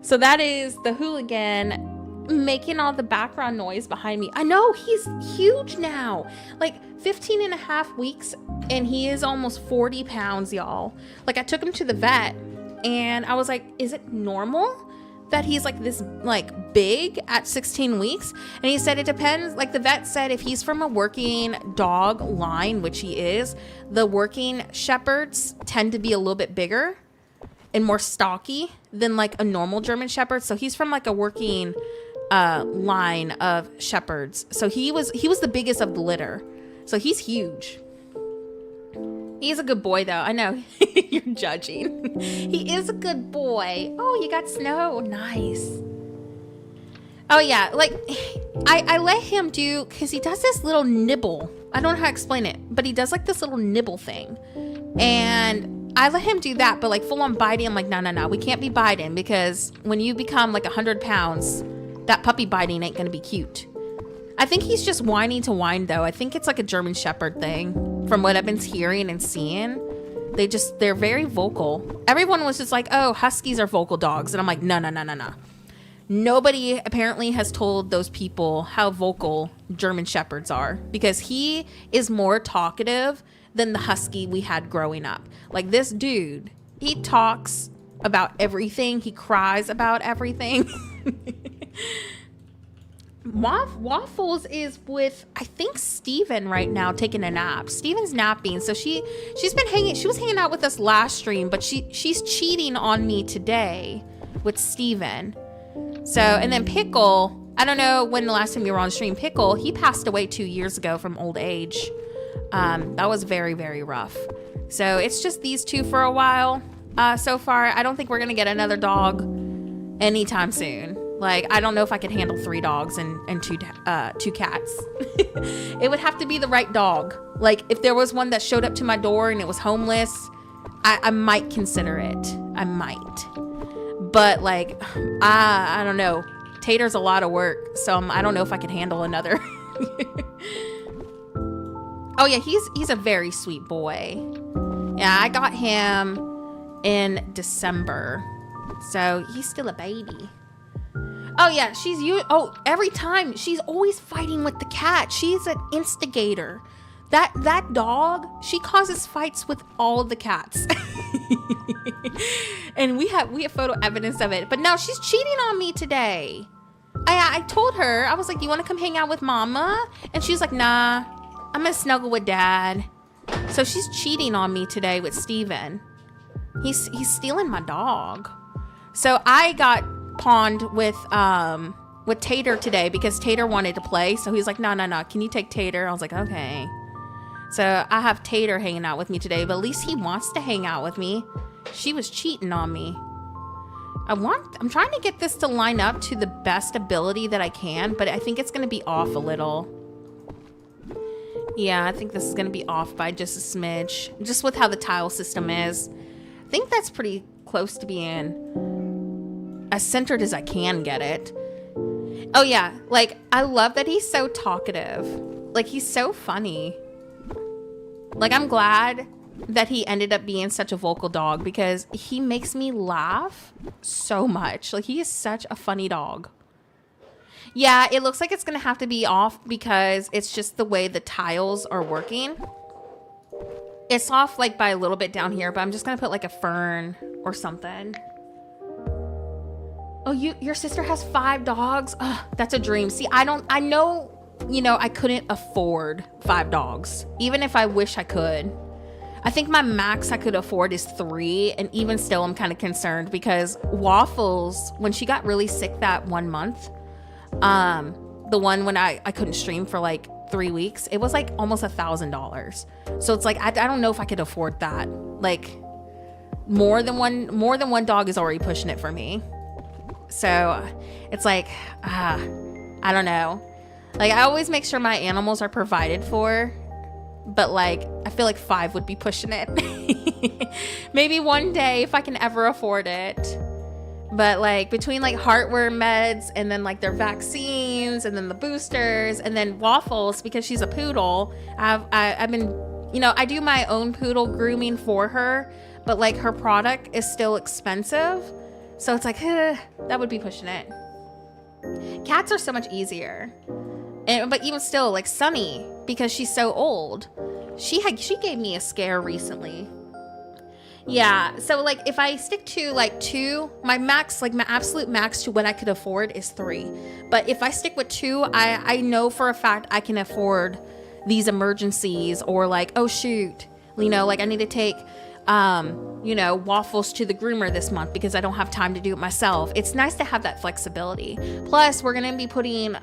So that is the hooligan making all the background noise behind me. I know, he's huge now. Like 15 and a half weeks and he is almost 40 pounds, y'all. Like I took him to the vet and I was like, is it normal that he's like this like big at 16 weeks? And he said it depends. Like the vet said if he's from a working dog line, which he is, the working shepherds tend to be a little bit bigger and more stocky than like a normal German shepherd. So he's from like a working line of shepherds. So he was the biggest of the litter. So he's huge. He's a good boy though. I know you're judging. He is a good boy. Oh, you got snow. Nice. Oh yeah, like I let him do, because he does this little nibble. I don't know how to explain it, but he does like this little nibble thing. And I let him do that, but like full on biting, I'm like, no, we can't be biting, because when you become like 100 pounds, that puppy biting ain't gonna be cute. I think he's just whining to whine though. I think it's like a German Shepherd thing from what I've been hearing and seeing. They're very vocal. Everyone was just like, oh, Huskies are vocal dogs. And I'm like, no. Nobody apparently has told those people how vocal German Shepherds are, because he is more talkative than the Husky we had growing up. Like this dude, he talks about everything. He cries about everything. Waffles is with, I think, Steven right now taking a nap. Steven's napping. So she was hanging out with us last stream, but she's cheating on me today with Steven. So, and then Pickle, I don't know when the last time you were on stream. Pickle, he passed away 2 years ago from old age. That was very, very rough. So it's just these two for a while. So far, I don't think we're gonna get another dog anytime soon. Like, I don't know if I could handle 3 dogs and two cats. It would have to be the right dog. Like, if there was one that showed up to my door and it was homeless, I might consider it. I might. But, like, I don't know. Tater's a lot of work, so I don't know if I could handle another. Oh, yeah, he's a very sweet boy. Yeah, I got him in December, so he's still a baby. Oh yeah, every time she's always fighting with the cat. She's an instigator. That dog, she causes fights with all of the cats. And we have photo evidence of it. But no, she's cheating on me today. I told her, I was like, "You want to come hang out with mama?" And she's like, "Nah, I'm gonna snuggle with dad." So she's cheating on me today with Steven. He's stealing my dog. So I got pawned with Tater today because Tater wanted to play. So he's like, no, can you take Tater? I was like, okay. So I have Tater hanging out with me today, but at least he wants to hang out with me. She was cheating on me. I'm trying to get this to line up to the best ability that I can, but I think it's going to be off a little. Yeah, I think this is going to be off by just a smidge, just with how the tile system is. I think that's pretty close to being as centered as I can get it. Oh yeah, like I love that he's so talkative. Like he's so funny. Like I'm glad that he ended up being such a vocal dog because he makes me laugh so much. Like he is such a funny dog. Yeah, it looks like it's gonna have to be off because it's just the way the tiles are working. It's off like by a little bit down here, but I'm just gonna put like a fern or something. Oh, your sister has 5 dogs? Oh, that's a dream. See, I know, I couldn't afford 5 dogs, even if I wish I could. I think my max I could afford is 3, and even still I'm kind of concerned because Waffles, when she got really sick that 1 month, the one when I couldn't stream for like 3 weeks, it was like almost $1,000. So it's like, I don't know if I could afford that. Like more than one dog is already pushing it for me. So it's like, I don't know. Like I always make sure my animals are provided for, but like, I feel like 5 would be pushing it. Maybe one day if I can ever afford it. But like between like heartworm meds and then like their vaccines and then the boosters and then Waffles, because she's a poodle, I've been, I do my own poodle grooming for her, but like her product is still expensive. So it's like, that would be pushing it. Cats are so much easier. But even still, like Sunny, because she's so old, she gave me a scare recently. Yeah, so like if I stick to like 2, my max, like my absolute max to what I could afford is 3. But if I stick with 2, I know for a fact I can afford these emergencies, or like, oh shoot, you know, like I need to take you know, waffles to the groomer this month because I don't have time to do it myself. It's nice to have that flexibility. Plus, we're going to be putting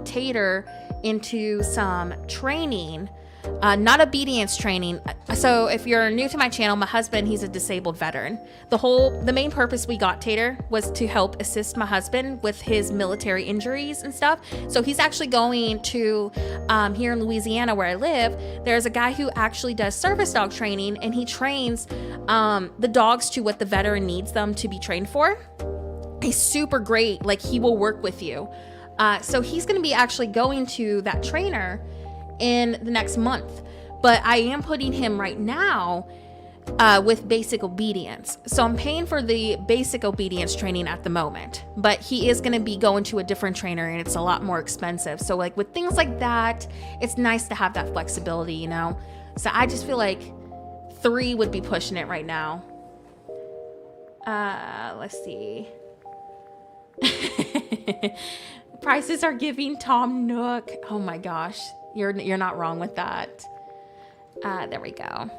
Tater into some training, not obedience training. So if you're new to my channel, my husband, he's a disabled veteran. The main purpose we got Tater was to help assist my husband with his military injuries and stuff. So he's actually going to, here in Louisiana where I live, there's a guy who actually does service dog training, and he trains the dogs to what the veteran needs them to be trained for. He's super great. Like, he will work with you. So he's going to be actually going to that trainer in the next month, but I am putting him right now with basic obedience. So I'm paying for the basic obedience training at the moment, but he is going to be going to a different trainer, and it's a lot more expensive. So like with things like that, it's nice to have that flexibility, you know? So I just feel like 3 would be pushing it right now. Let's see. Prices are giving Tom Nook. Oh my gosh. You're not wrong with that. There we go.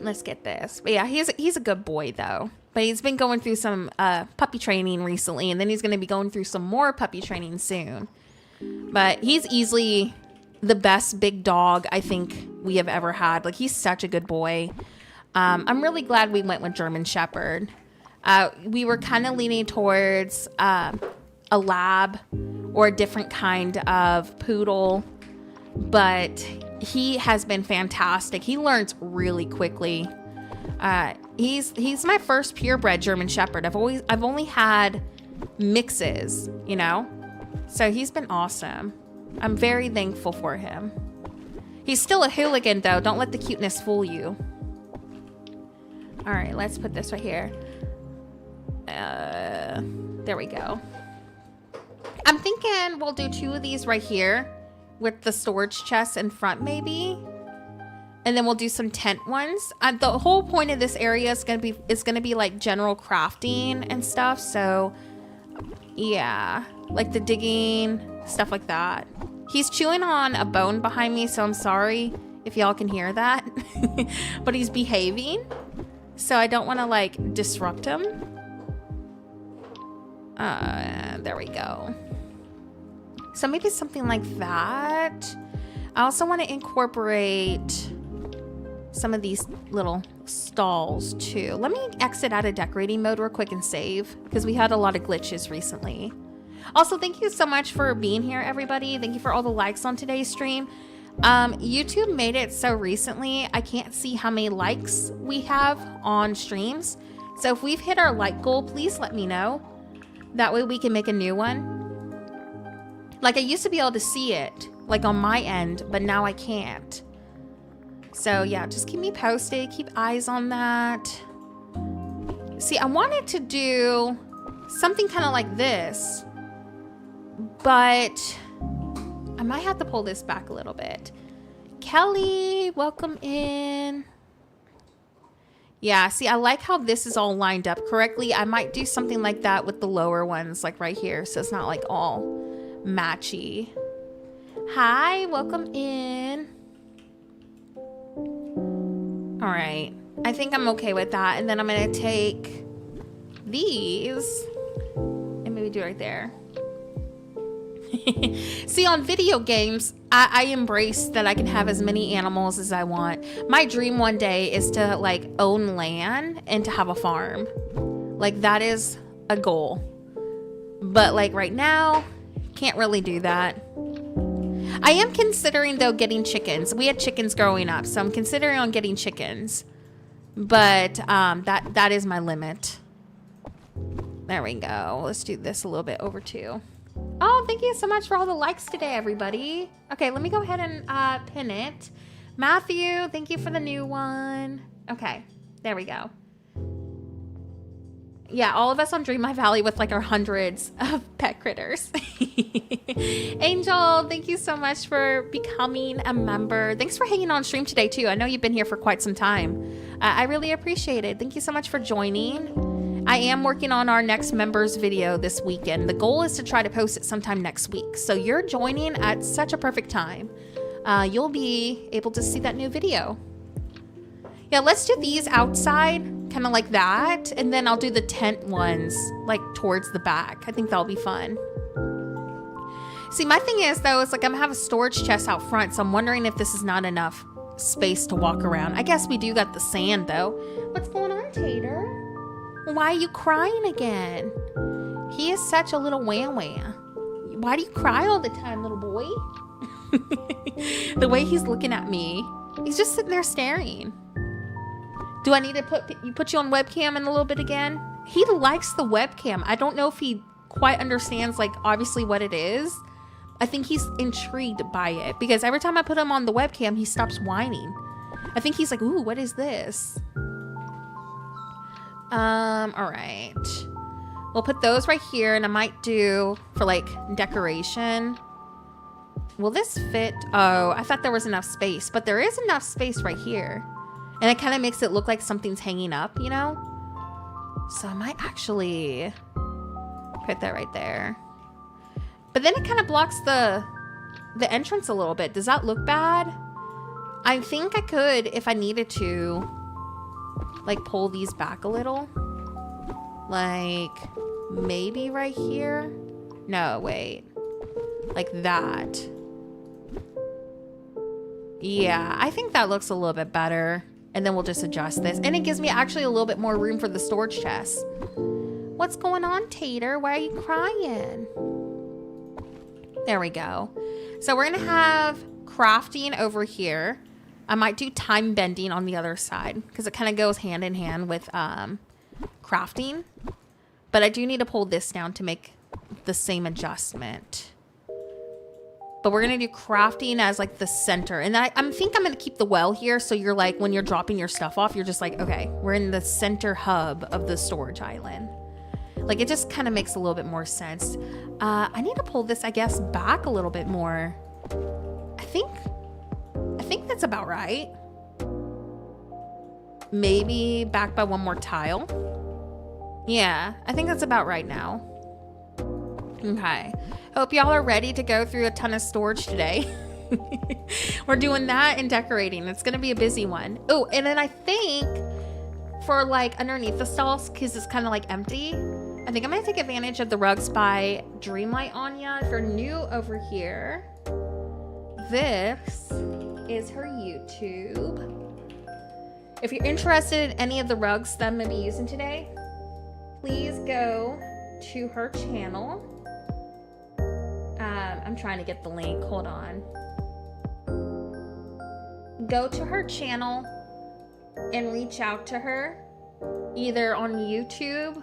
Let's get this. But yeah, he's a good boy though. But he's been going through some puppy training recently, and then he's going to be going through some more puppy training soon. But he's easily the best big dog I think we have ever had. Like, he's such a good boy. I'm really glad we went with German Shepherd. We were kind of leaning towards a lab or a different kind of poodle, but he has been fantastic. He learns really quickly. He's my first purebred German Shepherd. I've only had mixes, you know, so he's been awesome. I'm very thankful for him. He's still a hooligan though. Don't let the cuteness fool you. All right, let's put this right here. There we go. I'm thinking we'll do 2 of these right here with the storage chest in front maybe. And then we'll do some tent ones. The whole point of this area is gonna be like general crafting and stuff. So yeah, like the digging, stuff like that. He's chewing on a bone behind me, so I'm sorry if y'all can hear that. But he's behaving, so I don't want to like disrupt him. There we go. So maybe something like that. I also want to incorporate some of these little stalls too. Let me exit out of decorating mode real quick and save, because we had a lot of glitches recently. Also, thank you so much for being here, everybody. Thank you for all the likes on today's stream. YouTube made it so recently I can't see how many likes we have on streams. So if we've hit our like goal, please let me know. That way we can make a new one. Like, I used to be able to see it, like on my end, but now I can't. So yeah, just keep me posted. Keep eyes on that. See, I wanted to do something kind of like this, but I might have to pull this back a little bit. Kelly, welcome in. Yeah, see, I like how this is all lined up correctly. I might do something like that with the lower ones, like right here, so it's not like all matchy. Hi, welcome in. All right, I think I'm okay with that. And then I'm gonna take these and maybe do it right there. See, on video games, I embrace that I can have as many animals as I want. My dream one day is to like own land and to have a farm. Like, that is a goal. But like right now, can't really do that. I am considering though getting chickens. We had chickens growing up, so I'm considering on getting chickens. But that is my limit. There we go. Let's do this a little bit over too. Oh, thank you so much for all the likes today, everybody. Okay, let me go ahead and pin it. Matthew, thank you for the new one. Okay, there we go. Yeah, all of us on Dreamlight Valley with like our hundreds of pet critters. Angel, thank you so much for becoming a member. Thanks for hanging on stream today too. I know you've been here for quite some time. I really appreciate it. Thank you so much for joining. I am working on our next members video this weekend. The goal is to try to post it sometime next week. So you're joining at such a perfect time. You'll be able to see that new video. Yeah, let's do these outside, kind of like that. And then I'll do the tent ones like towards the back. I think that'll be fun. See, my thing is though, it's like I'm gonna have a storage chest out front. So I'm wondering if this is not enough space to walk around. I guess we do got the sand though. What's going on, Tater? Why are you crying again? He is such a little wah-wah. Why do you cry all the time, little boy? The way he's looking at me, he's just sitting there staring. Do I need to put you on webcam in a little bit again? He likes the webcam. I don't know if he quite understands, like, obviously what it is. I think he's intrigued by it because every time I put him on the webcam, he stops whining. I think he's like, ooh, what is this? All right. We'll put those right here, and I might do for like decoration. Will this fit? Oh, I thought there was enough space, but there is enough space right here. And it kind of makes it look like something's hanging up, you know? So I might actually put that right there. But then it kind of blocks the entrance a little bit. Does that look bad? I think I could, if I needed to, like pull these back a little. Like maybe right here? No, wait. Like that. Yeah, I think that looks a little bit better. And then we'll just adjust this. And it gives me actually a little bit more room for the storage chest. What's going on, Tater? Why are you crying? There we go. So we're going to have crafting over here. I might do time bending on the other side because it kind of goes hand in hand with crafting. But I do need to pull this down to make the same adjustment. But we're going to do crafting as like the center. And I think I'm going to keep the well here. So you're like, when you're dropping your stuff off, you're just like, okay, we're in the center hub of the storage island. Like it just kind of makes a little bit more sense. I need to pull this, I guess, back a little bit more. I think that's about right. Maybe back by one more tile. Yeah, I think that's about right now. Okay. Hope y'all are ready to go through a ton of storage today. We're doing that and decorating. It's going to be a busy one. Oh, and then I think for like underneath the stalls, because it's kind of like empty, I think I'm going to take advantage of the rugs by Dreamlight Anya. If you're new over here, this is her YouTube. If you're interested in any of the rugs that I'm going to be using today, please go to her channel. I'm trying to get the link. Hold on. Go to her channel and reach out to her either on YouTube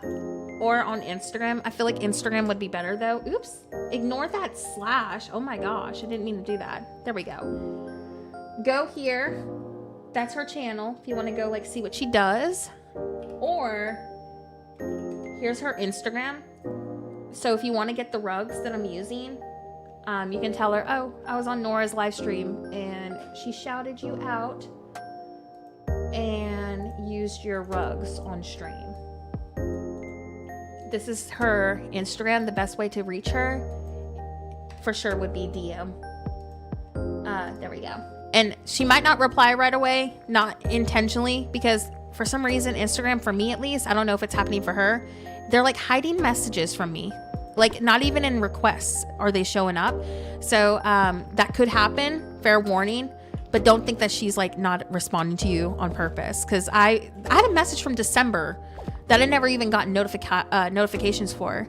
or on Instagram. I feel like Instagram would be better though. Oops. Ignore that slash. Oh my gosh. I didn't mean to do that. There we go. Go here. That's her channel. If you want to go like see what she does. Or here's her Instagram. So if you want to get the rugs that I'm using, you can tell her, oh, I was on Nora's live stream and she shouted you out and used your rugs on stream. This is her Instagram. The best way to reach her for sure would be DM. There we go. And she might not reply right away, not intentionally, because for some reason, Instagram, for me at least, I don't know if it's happening for her, they're like hiding messages from me. Like not even in requests are they showing up. So that could happen, fair warning, but don't think that she's like not responding to you on purpose. Cause I had a message from December that I never even got notifications for.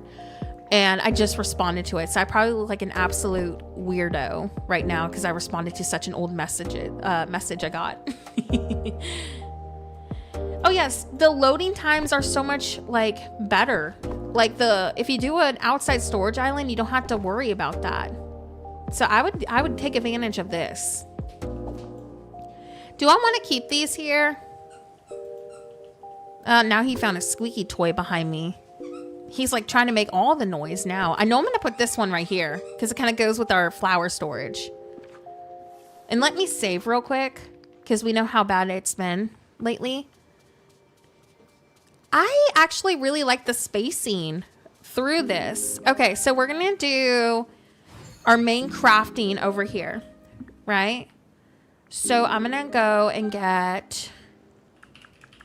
And I just responded to it. So I probably look like an absolute weirdo right now because I responded to such an old message I got. Oh yes, the loading times are so much like better. Like if you do an outside storage island, you don't have to worry about that. So I would take advantage of this. Do I want to keep these here? Now he found a squeaky toy behind me. He's like trying to make all the noise now. I know I'm gonna put this one right here because it kind of goes with our flower storage. And let me save real quick because we know how bad it's been lately. I actually really like the spacing through this. Okay, so we're gonna do our main crafting over here, right? So I'm gonna go and get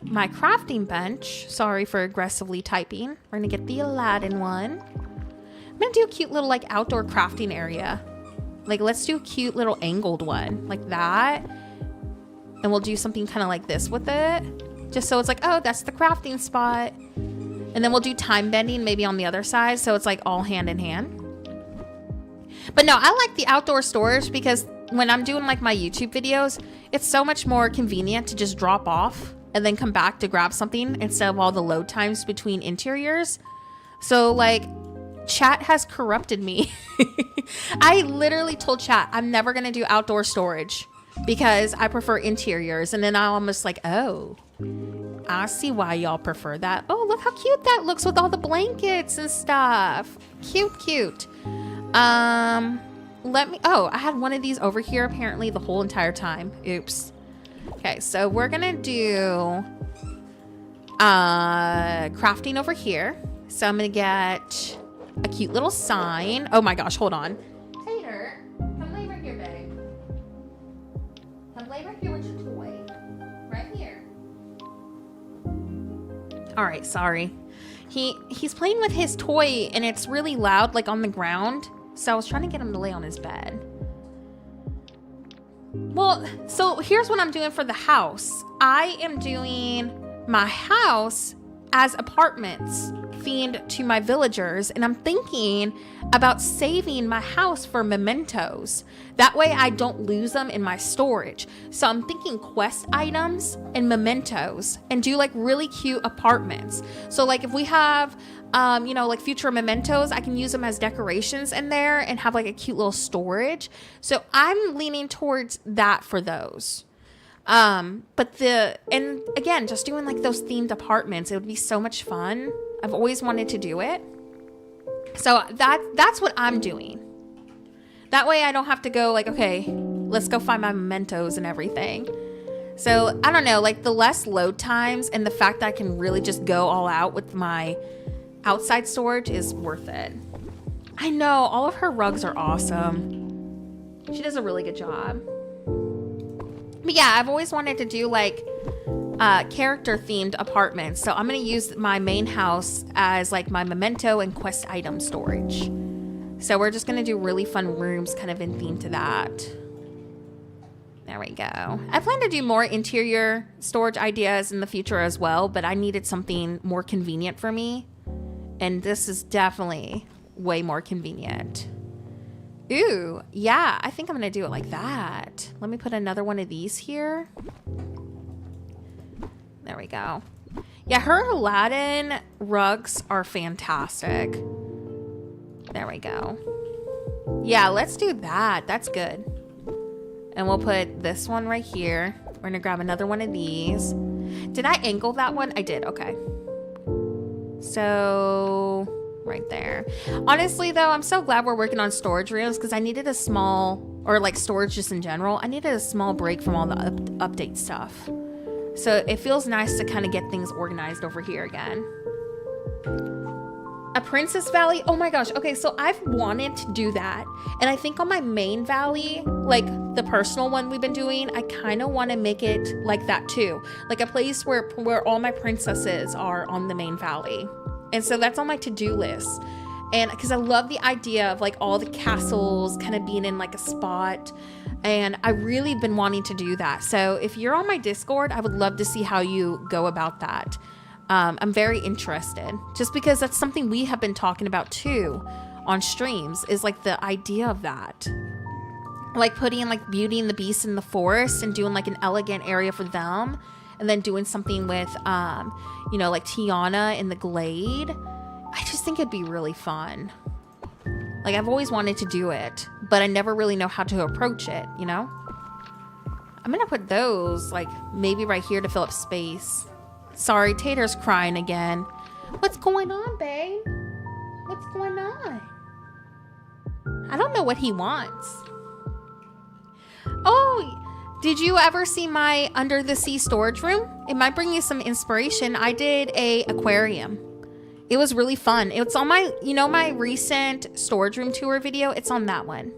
my crafting bench. Sorry for aggressively typing. We're gonna get the Aladdin one. I'm gonna do a cute little like outdoor crafting area. Like let's do a cute little angled one like that. And we'll do something kind of like this with it. Just so it's like, oh, that's the crafting spot. And then we'll do time bending maybe on the other side. So it's like all hand in hand. But no, I like the outdoor storage because when I'm doing like my YouTube videos, it's so much more convenient to just drop off and then come back to grab something instead of all the load times between interiors. So like chat has corrupted me. I literally told chat I'm never going to do outdoor storage because I prefer interiors. And then I'm almost like, oh, I see why y'all prefer that. Oh, look how cute that looks with all the blankets and stuff. Cute, cute. Oh, I had one of these over here apparently the whole entire time. Oops. Okay, so we're gonna do crafting over here. So I'm gonna get a cute little sign. Oh my gosh, hold on. Tater, come lay right here, babe. Come lay right here with your toy. Right here. All right, sorry. He's playing with his toy and it's really loud, like on the ground. So I was trying to get him to lay on his bed. Well, so here's what I'm doing for the house. I am doing my house as apartments themed to my villagers, and I'm thinking about saving my house for mementos. That way I don't lose them in my storage. So I'm thinking quest items and mementos and do like really cute apartments. So like if we have you know, like future mementos, I can use them as decorations in there and have like a cute little storage. So I'm leaning towards that for those. And again, just doing like those themed apartments, it would be so much fun. I've always wanted to do it. So that's what I'm doing. That way I don't have to go like, okay, let's go find my mementos and everything. So I don't know, like the less load times and the fact that I can really just go all out with my outside storage is worth it. I know, all of her rugs are awesome. She does a really good job. But yeah, I've always wanted to do like character themed apartments. So I'm going to use my main house as like my memento and quest item storage. So we're just going to do really fun rooms kind of in theme to that. There we go. I plan to do more interior storage ideas in the future as well, but I needed something more convenient for me. And this is definitely way more convenient. Ooh, yeah, I think I'm gonna do it like that. Let me put another one of these here. There we go. Yeah, her Aladdin rugs are fantastic. There we go. Yeah, let's do that. That's good. And we'll put this one right here. We're gonna grab another one of these. Did I angle that one? I did, okay. So right there. Honestly though, I'm so glad we're working on storage rooms because I needed a small, or like storage just in general, I needed a small break from all the update stuff. So it feels nice to kind of get things organized over here again. A Princess Valley? Oh my gosh. Okay, so I've wanted to do that. And I think on my main valley, like the personal one we've been doing, I kind of want to make it like that too. Like a place where all my princesses are on the main valley. And so that's on my to-do list. And because I love the idea of like all the castles kind of being in like a spot. And I really been wanting to do that. So if you're on my Discord, I would love to see how you go about that. I'm very interested just because that's something we have been talking about too on streams, is like the idea of that. Like putting like Beauty and the Beast in the forest and doing like an elegant area for them. And then doing something with, you know, like Tiana in the Glade. I just think it'd be really fun. Like I've always wanted to do it, but I never really know how to approach it, you know? I'm gonna put those like maybe right here to fill up space. Sorry, Tater's crying again. What's going on, babe? What's going on? I don't know what he wants. Oh, did you ever see my under the sea storage room? It might bring you some inspiration. I did a aquarium. It was really fun. It's on my, you know, my recent storage room tour video. It's on that one.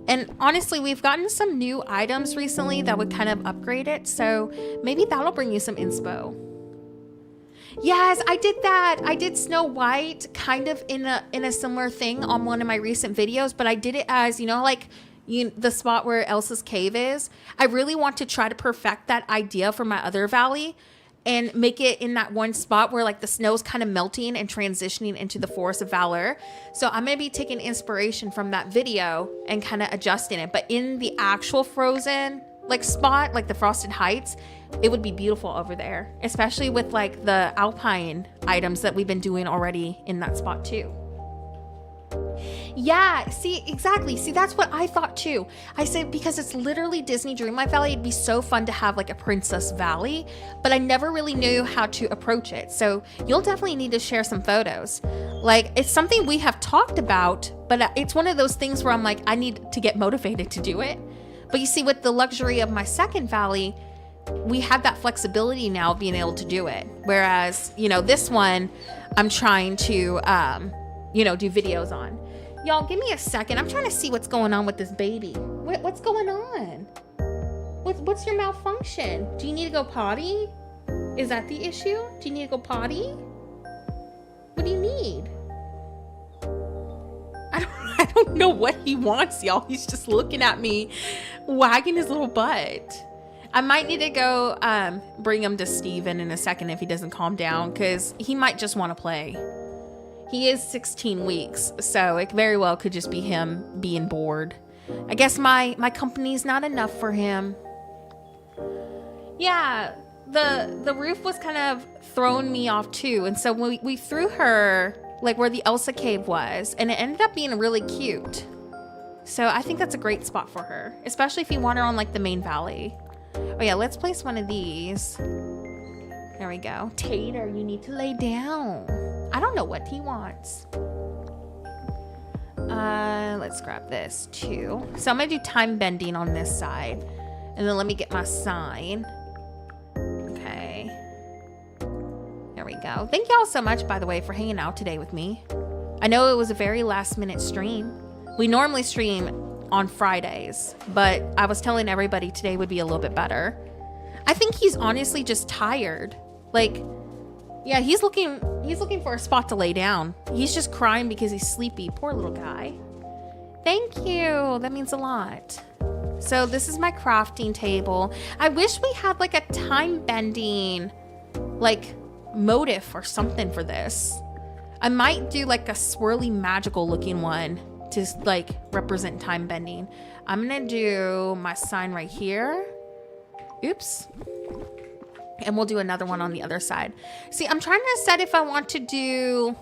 And honestly, we've gotten some new items recently that would kind of upgrade it. So maybe that'll bring you some inspo. Yes, I did that. I did Snow White kind of in a similar thing on one of my recent videos, but I did it as, you know, like the spot where Elsa's cave is. I really want to try to perfect that idea for my other valley and make it in that one spot where like the snow's kind of melting and transitioning into the Forest of Valor. So I'm going to be taking inspiration from that video and kind of adjusting it. But in the actual Frozen like spot, like the Frosted Heights, it would be beautiful over there, especially with like the alpine items that we've been doing already in that spot too. Yeah, see, exactly. See, that's what I thought too. I said, because it's literally Disney Dreamlight Valley, it'd be so fun to have like a Princess Valley, but I never really knew how to approach it. So you'll definitely need to share some photos. Like, it's something we have talked about, but it's one of those things where I'm like, I need to get motivated to do it. But you see, with the luxury of my second valley, we have that flexibility now of being able to do it. Whereas, you know, this one, I'm trying to, you know, do videos on. Y'all, give me a second. I'm trying to see what's going on with this baby. What's going on? What's your malfunction? Do you need to go potty? Is that the issue? Do you need to go potty? What do you need? I don't know what he wants, y'all. He's just looking at me, wagging his little butt. I might need to go bring him to Steven in a second if he doesn't calm down, because he might just want to play. He is 16 weeks, so it very well could just be him being bored. I guess my company's not enough for him. Yeah, the roof was kind of throwing me off too, and so we threw her like where the Elsa cave was, and it ended up being really cute. So I think that's a great spot for her, especially if you want her on like the main valley. Oh yeah, let's place one of these. There we go. Tater, you need to lay down. I don't know what he wants. Let's grab this too. So I'm gonna do time bending on this side, and then let me get my sign. Okay. There we go. Thank y'all so much, by the way, for hanging out today with me. I know it was a very last minute stream. We normally stream on Fridays, but I was telling everybody today would be a little bit better. I think he's honestly just tired. Like, yeah, he's looking for a spot to lay down. He's just crying because he's sleepy. Poor little guy. Thank you. That means a lot. So this is my crafting table. I wish we had like a time bending like motif or something for this. I might do like a swirly magical looking one to like represent time bending. I'm gonna do my sign right here. Oops. And we'll do another one on the other side. See, I'm trying to decide if I want to do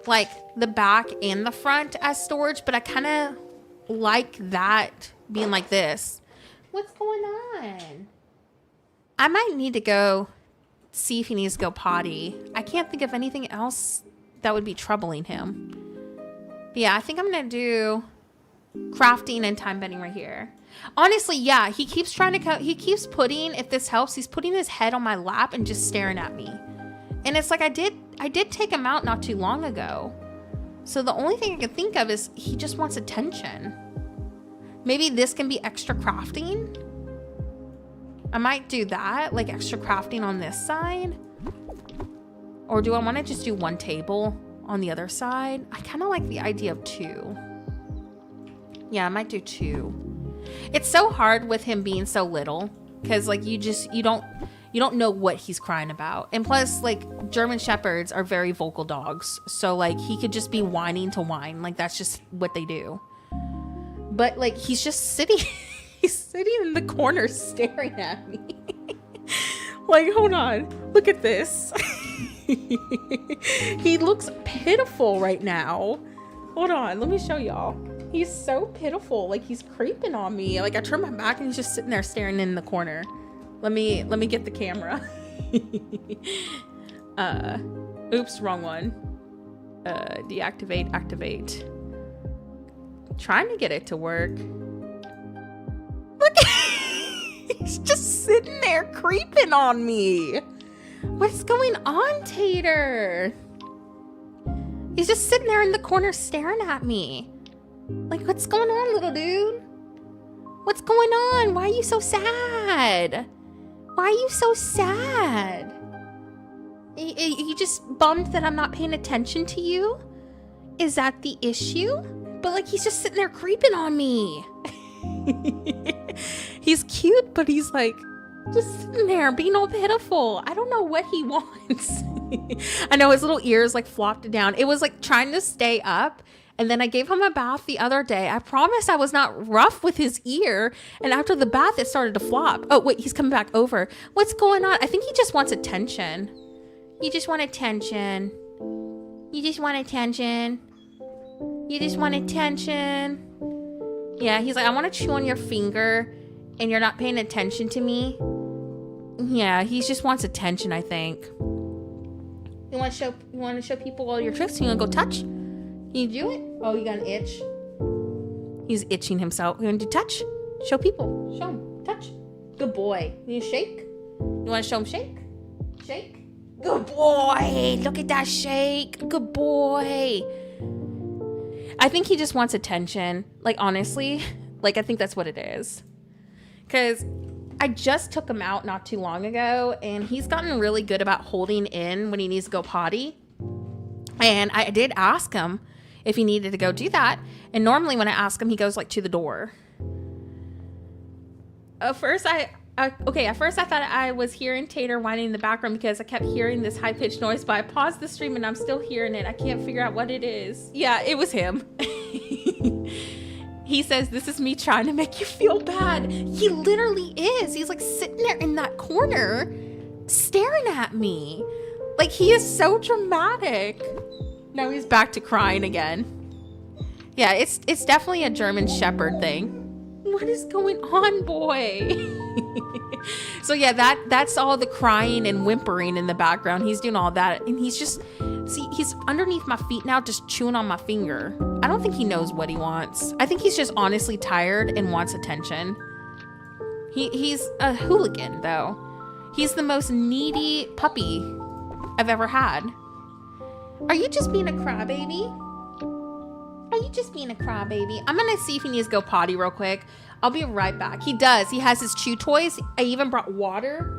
like the back and the front as storage, but I kind of like that being like this. What's going on? I might need to go see if he needs to go potty. I can't think of anything else that would be troubling him. But yeah, I think I'm gonna do crafting and time bending right here. Honestly, yeah, he keeps trying to he keeps putting, if this helps, he's putting his head on my lap and just staring at me. And it's like I did take him out not too long ago. So the only thing I can think of is he just wants attention. Maybe this can be extra crafting. I might do that, like extra crafting on this side. Or do I want to just do one table on the other side? I kind of like the idea of two. Yeah, I might do two. It's so hard with him being so little, because like you don't know what he's crying about. And plus, like, German Shepherds are very vocal dogs, so like he could just be whining to whine, like that's just what they do. But like he's just sitting he's sitting in the corner staring at me. Like, hold on, look at this. He looks pitiful right now. Hold on, let me show y'all. He's so pitiful. Like, he's creeping on me. Like, I turn my back and he's just sitting there staring in the corner. Let me get the camera. Oops, wrong one. Deactivate, activate. Trying to get it to work. Look, he's just sitting there creeping on me. What's going on, Tater? He's just sitting there in the corner staring at me. Like, what's going on, little dude? What's going on? Why are you so sad? Why are you so sad? You just bummed that I'm not paying attention to you? Is that the issue? But like, he's just sitting there creeping on me. He's cute, but he's like just sitting there being all pitiful. I don't know what he wants. I know his little ears like flopped down. It was like trying to stay up. And then I gave him a bath the other day. I promised I was not rough with his ear. And after the bath, it started to flop. Oh, wait, he's coming back over. What's going on? I think he just wants attention. You just want attention. You just want attention. You just want attention. Yeah, he's like, I want to chew on your finger and you're not paying attention to me. Yeah, he just wants attention, I think. You want to show people all your tricks? You want to go touch? Can you do it? Oh, you got an itch. He's itching himself. You want to touch? Show people. Show him. Touch. Good boy. You shake? You want to show him shake? Shake? Good boy. Look at that shake. Good boy. I think he just wants attention. Like, honestly, like, I think that's what it is. Because I just took him out not too long ago, and he's gotten really good about holding in when he needs to go potty. And I did ask him if he needed to go do that. And normally when I ask him, he goes like to the door. At first I thought I was hearing Tater whining in the background because I kept hearing this high-pitched noise, but I paused the stream and I'm still hearing it. I can't figure out what it is. Yeah, it was him. He says, this is me trying to make you feel bad. He literally is. He's like sitting there in that corner staring at me. Like, he is so dramatic. Now he's back to crying again. Yeah, it's definitely a German Shepherd thing. What is going on, boy? So yeah, that's all the crying and whimpering in the background. He's doing all that, and he's just, see, he's underneath my feet now just chewing on my finger. I don't think he knows what he wants. I think he's just honestly tired and wants attention. He's a hooligan, though. He's the most needy puppy I've ever had. Are you just being a crybaby? Are you just being a crybaby? I'm gonna see if he needs to go potty real quick. I'll be right back. He does. He has his chew toys. I even brought water.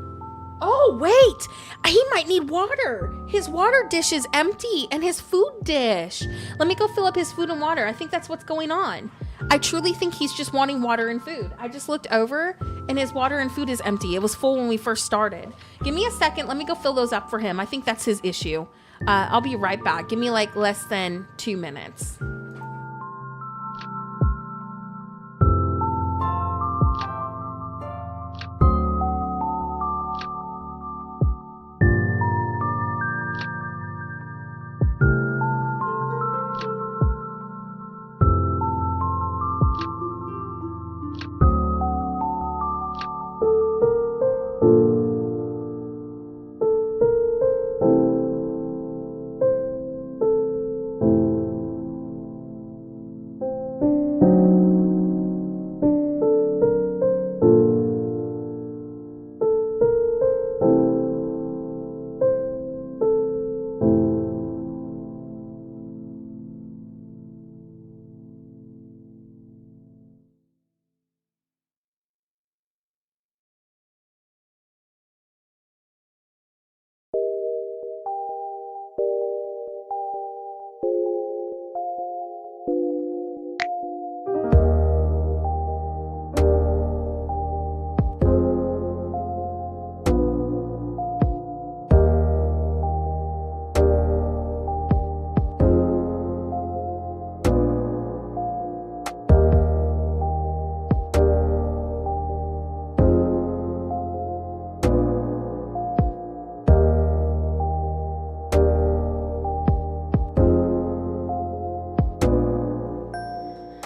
Oh, wait. He might need water. His water dish is empty and his food dish. Let me go fill up his food and water. I think that's what's going on. I truly think he's just wanting water and food. I just looked over and his water and food is empty. It was full when we first started. Give me a second. Let me go fill those up for him. I think that's his issue. I'll be right back. Give me like less than 2 minutes.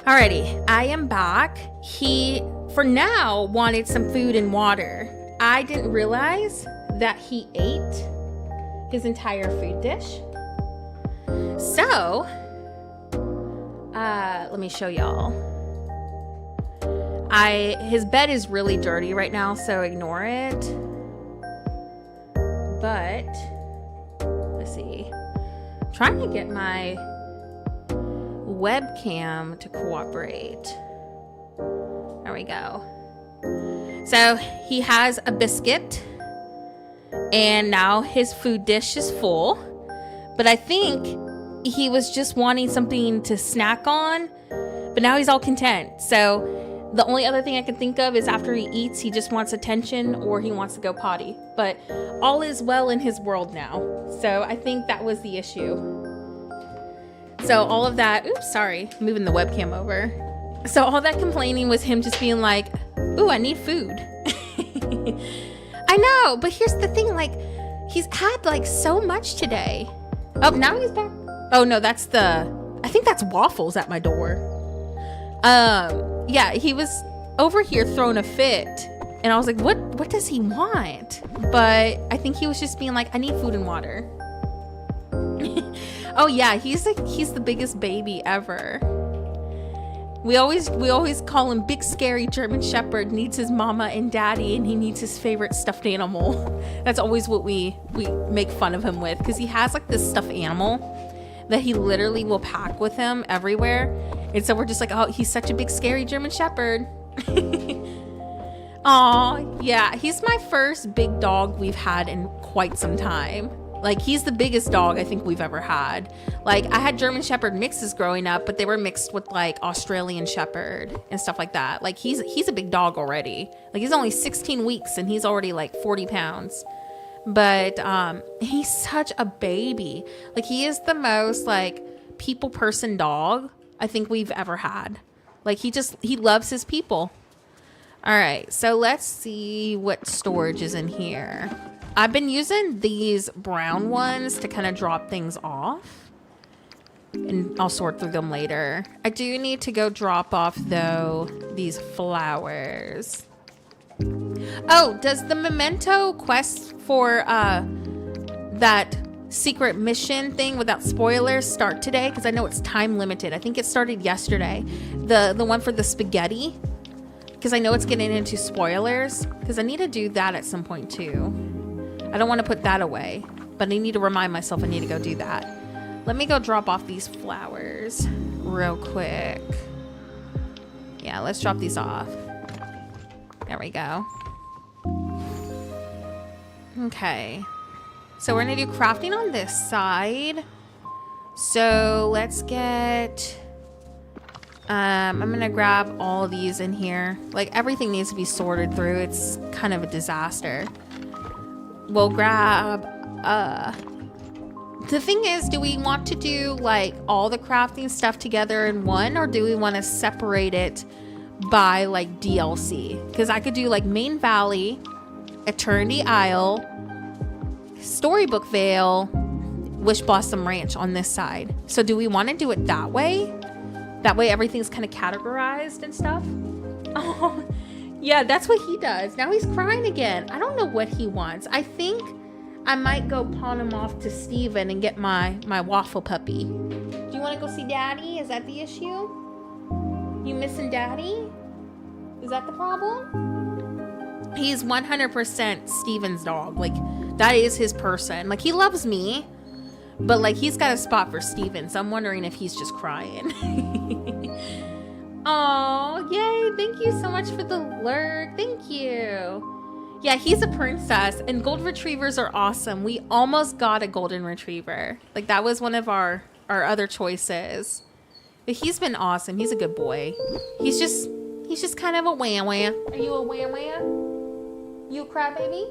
Alrighty, I am back. He, for now, wanted some food and water. I didn't realize that he ate his entire food dish. So, let me show y'all. His bed is really dirty right now, so ignore it. But, let's see. I'm trying to get my webcam to cooperate. There we go. So, he has a biscuit. And now his food dish is full. But I think he was just wanting something to snack on. But now he's all content. So the only other thing I can think of is after he eats, he just wants attention or he wants to go potty. But all is well in his world now. So I think that was the issue. So all of that, oops, sorry, moving the webcam over. So all that complaining was him just being like, ooh, I need food. I know, but here's the thing, like, he's had like so much today. Oh, now he's back. Oh no, I think that's waffles at my door. Yeah, he was over here throwing a fit and I was like, what does he want? But I think he was just being like, I need food and water. Oh yeah, he's the biggest baby ever. We always call him Big Scary German Shepherd, needs his mama and daddy, and he needs his favorite stuffed animal. That's always what we make fun of him with, because he has like this stuffed animal that he literally will pack with him everywhere. And so we're just like, oh, he's such a big scary German Shepherd. Aw, yeah, he's my first big dog we've had in quite some time. Like, he's the biggest dog I think we've ever had. Like, I had German Shepherd mixes growing up, but they were mixed with like Australian Shepherd and stuff like that. Like, he's a big dog already. Like, he's only 16 weeks and he's already like 40 pounds. But he's such a baby. Like, he is the most like people person dog I think we've ever had. Like, he loves his people. All right, so let's see what storage is in here. I've been using these brown ones to kind of drop things off, and I'll sort through them later. I do need to go drop off, though, these flowers. Oh, does the memento quest for that secret mission thing without spoilers start today? Because I know it's time limited. I think it started yesterday. The one for the spaghetti, because I know it's getting into spoilers, because I need to do that at some point too. I don't want to put that away, but I need to remind myself I need to go do that. Let me go drop off these flowers real quick. Yeah, let's drop these off. There we go. Okay. So we're going to do crafting on this side. So let's get... I'm going to grab all of these in here. Like, everything needs to be sorted through. It's kind of a disaster. We'll grab, the thing is, do we want to do like all the crafting stuff together in one, or do we want to separate it by like DLC? Because I could do like Main Valley, Eternity Isle, Storybook Vale, Wish Blossom Ranch on this side. So do we want to do it that way? That way everything's kind of categorized and stuff. Oh, yeah, that's what he does. Now he's crying again. I don't know what he wants. I think I might go pawn him off to Steven and get my waffle puppy. Do you want to go see Daddy? Is that the issue? You missing Daddy? Is that the problem? He's 100% Steven's dog. Like, that is his person. Like, he loves me, but like, he's got a spot for Steven. So I'm wondering if he's just crying. Oh, yay. Thank you so much for the lurk. Thank you. Yeah, he's a princess, and golden retrievers are awesome. We almost got a golden retriever. Like, that was one of our other choices. But he's been awesome. He's a good boy. He's just kind of a wah-wah. Are you a wah-wah? You a crybaby?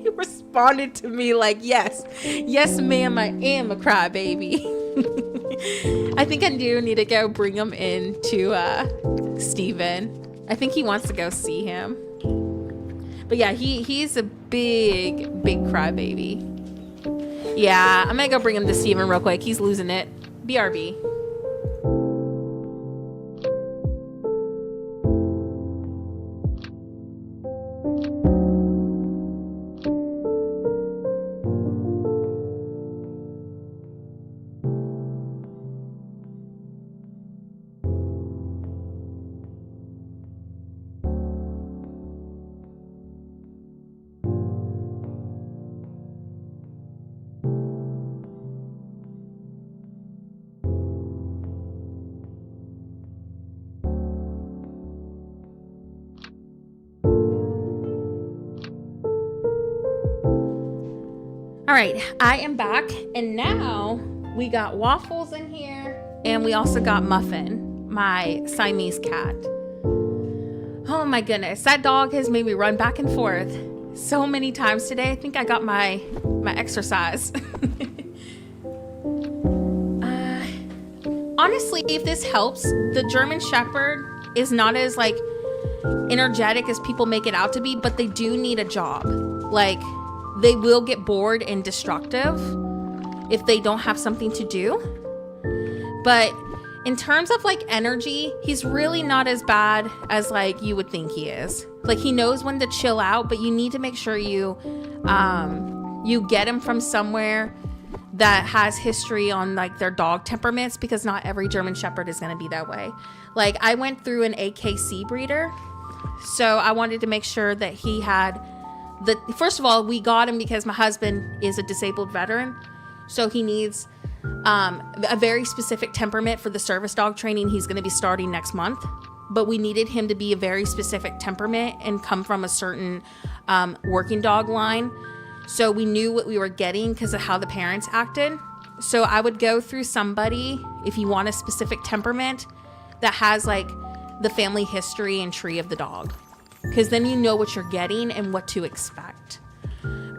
He responded to me like, yes. Yes, ma'am, I am a crybaby. I think I do need to go bring him in to Steven. I think he wants to go see him. But yeah, he's a big crybaby. Yeah, I'm gonna go bring him to Steven real quick. He's losing it. BRB. right, I am back, and now we got Waffles in here, and we also got Muffin, my Siamese cat. Oh my goodness, that dog has made me run back and forth so many times today. I think I got my exercise. Honestly, if this helps, the German Shepherd is not as like energetic as people make it out to be, but they do need a job. Like, they will get bored and destructive if they don't have something to do. But in terms of like energy, he's really not as bad as like you would think he is. Like, he knows when to chill out, but you need to make sure you get him from somewhere that has history on like their dog temperaments, because not every German Shepherd is going to be that way. Like, I went through an AKC breeder, so I wanted to make sure that he had first of all, we got him because my husband is a disabled veteran, so he needs a very specific temperament for the service dog training he's going to be starting next month. But we needed him to be a very specific temperament and come from a certain working dog line. So we knew what we were getting because of how the parents acted. So I would go through somebody, if you want a specific temperament, that has like the family history and tree of the dog, because then you know what you're getting and what to expect.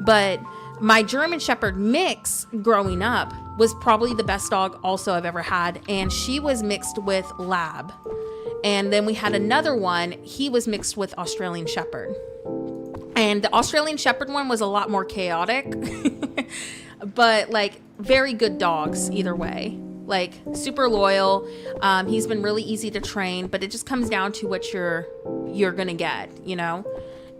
But my German Shepherd mix growing up was probably the best dog also I've ever had. And she was mixed with Lab. And then we had another one. He was mixed with Australian Shepherd. And the Australian Shepherd one was a lot more chaotic, but like very good dogs either way. Like, super loyal. He's been really easy to train, but it just comes down to what you're gonna get, you know?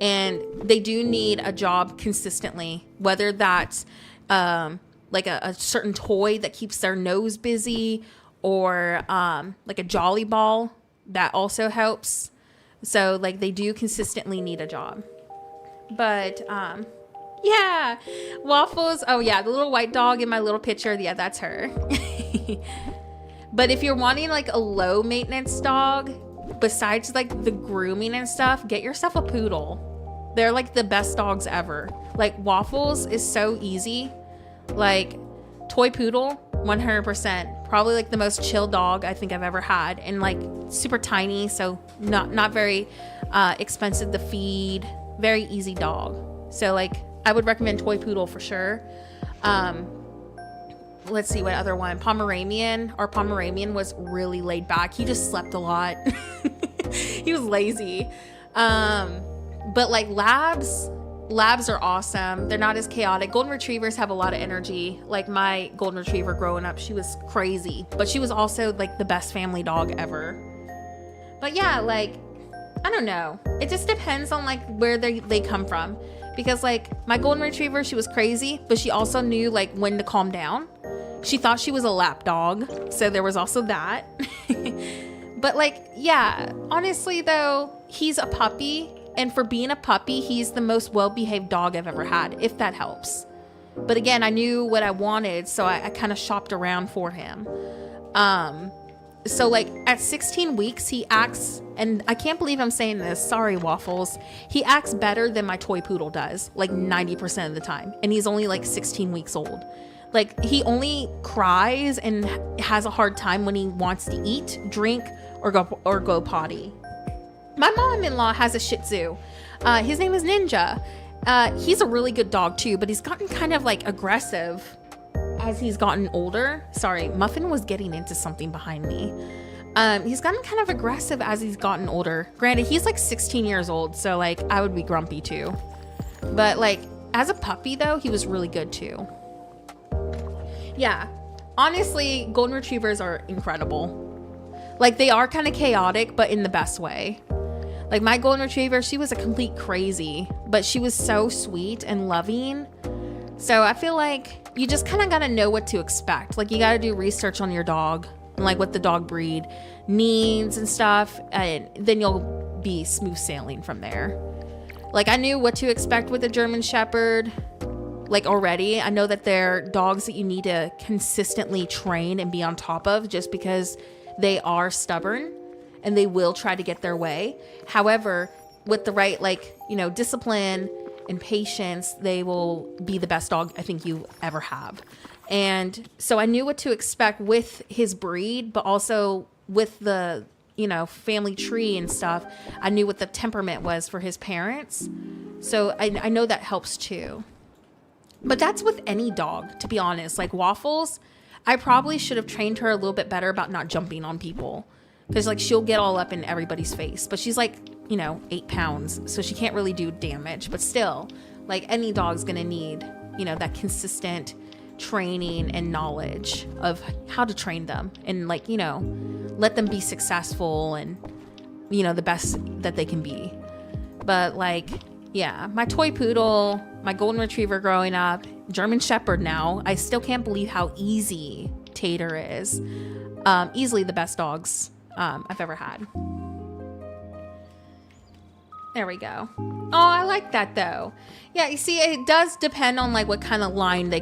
And they do need a job consistently, whether that's like a certain toy that keeps their nose busy, or like a jolly ball that also helps. So like, they do consistently need a job. But yeah, Waffles. Oh yeah, the little white dog in my little picture. Yeah, that's her. But if you're wanting like a low maintenance dog, besides like the grooming and stuff, get yourself a poodle. They're like the best dogs ever. Like, Waffles is so easy. Like, toy poodle, 100%. Probably like the most chill dog I think I've ever had, and like super tiny, so not very expensive to feed. Very easy dog. So like, I would recommend toy poodle for sure. Let's see what other one. Pomeranian. Our Pomeranian was really laid back. He just slept a lot. He was lazy. But like, labs are awesome. They're not as chaotic. Golden retrievers have a lot of energy. Like, my golden retriever growing up, she was crazy, but she was also like the best family dog ever. But yeah, like, I don't know. It just depends on like where they come from. Because like, my golden retriever, she was crazy, but she also knew like when to calm down. She thought she was a lap dog, so there was also that. But like, yeah, honestly though, he's a puppy, and for being a puppy, he's the most well-behaved dog I've ever had, if that helps. But again, I knew what I wanted, so I kind of shopped around for him. So like, at 16 weeks, he acts, and I can't believe I'm saying this, sorry Waffles, he acts better than my toy poodle does, like 90% of the time. And he's only like 16 weeks old. Like, he only cries and has a hard time when he wants to eat, drink, or go potty. My mom-in-law has a Shih Tzu. His name is Ninja. He's a really good dog too, but he's gotten kind of like aggressive as he's gotten older. Sorry, Muffin was getting into something behind me. He's gotten kind of aggressive as he's gotten older. Granted, he's like 16 years old, so like, I would be grumpy too. But like, as a puppy though, he was really good too. Yeah, honestly, golden retrievers are incredible. Like, they are kind of chaotic, but in the best way. Like, my golden retriever, she was a complete crazy, but she was so sweet and loving. So I feel like you just kind of got to know what to expect. Like, you got to do research on your dog and like what the dog breed needs and stuff. And then you'll be smooth sailing from there. Like, I knew what to expect with the German Shepherd. Like, already, I know that they're dogs that you need to consistently train and be on top of, just because they are stubborn and they will try to get their way. However, with the right, like, you know, discipline and patience, they will be the best dog I think you ever have. And so I knew what to expect with his breed, but also with the, you know, family tree and stuff. I knew what the temperament was for his parents. So I know that helps too. But that's with any dog, to be honest. Like Waffles, I probably should have trained her a little bit better about not jumping on people. Because like she'll get all up in everybody's face. But she's like, you know, 8 pounds. So she can't really do damage. But still, like any dog's going to need, you know, that consistent training and knowledge of how to train them. And like, you know, let them be successful and, you know, the best that they can be. But like, yeah, my toy poodle, my golden retriever growing up, German shepherd now, I still can't believe how easy Tater is. Easily the best dogs I've ever had. There we go. Oh, I like that though. Yeah, you see, it does depend on like what kind of line they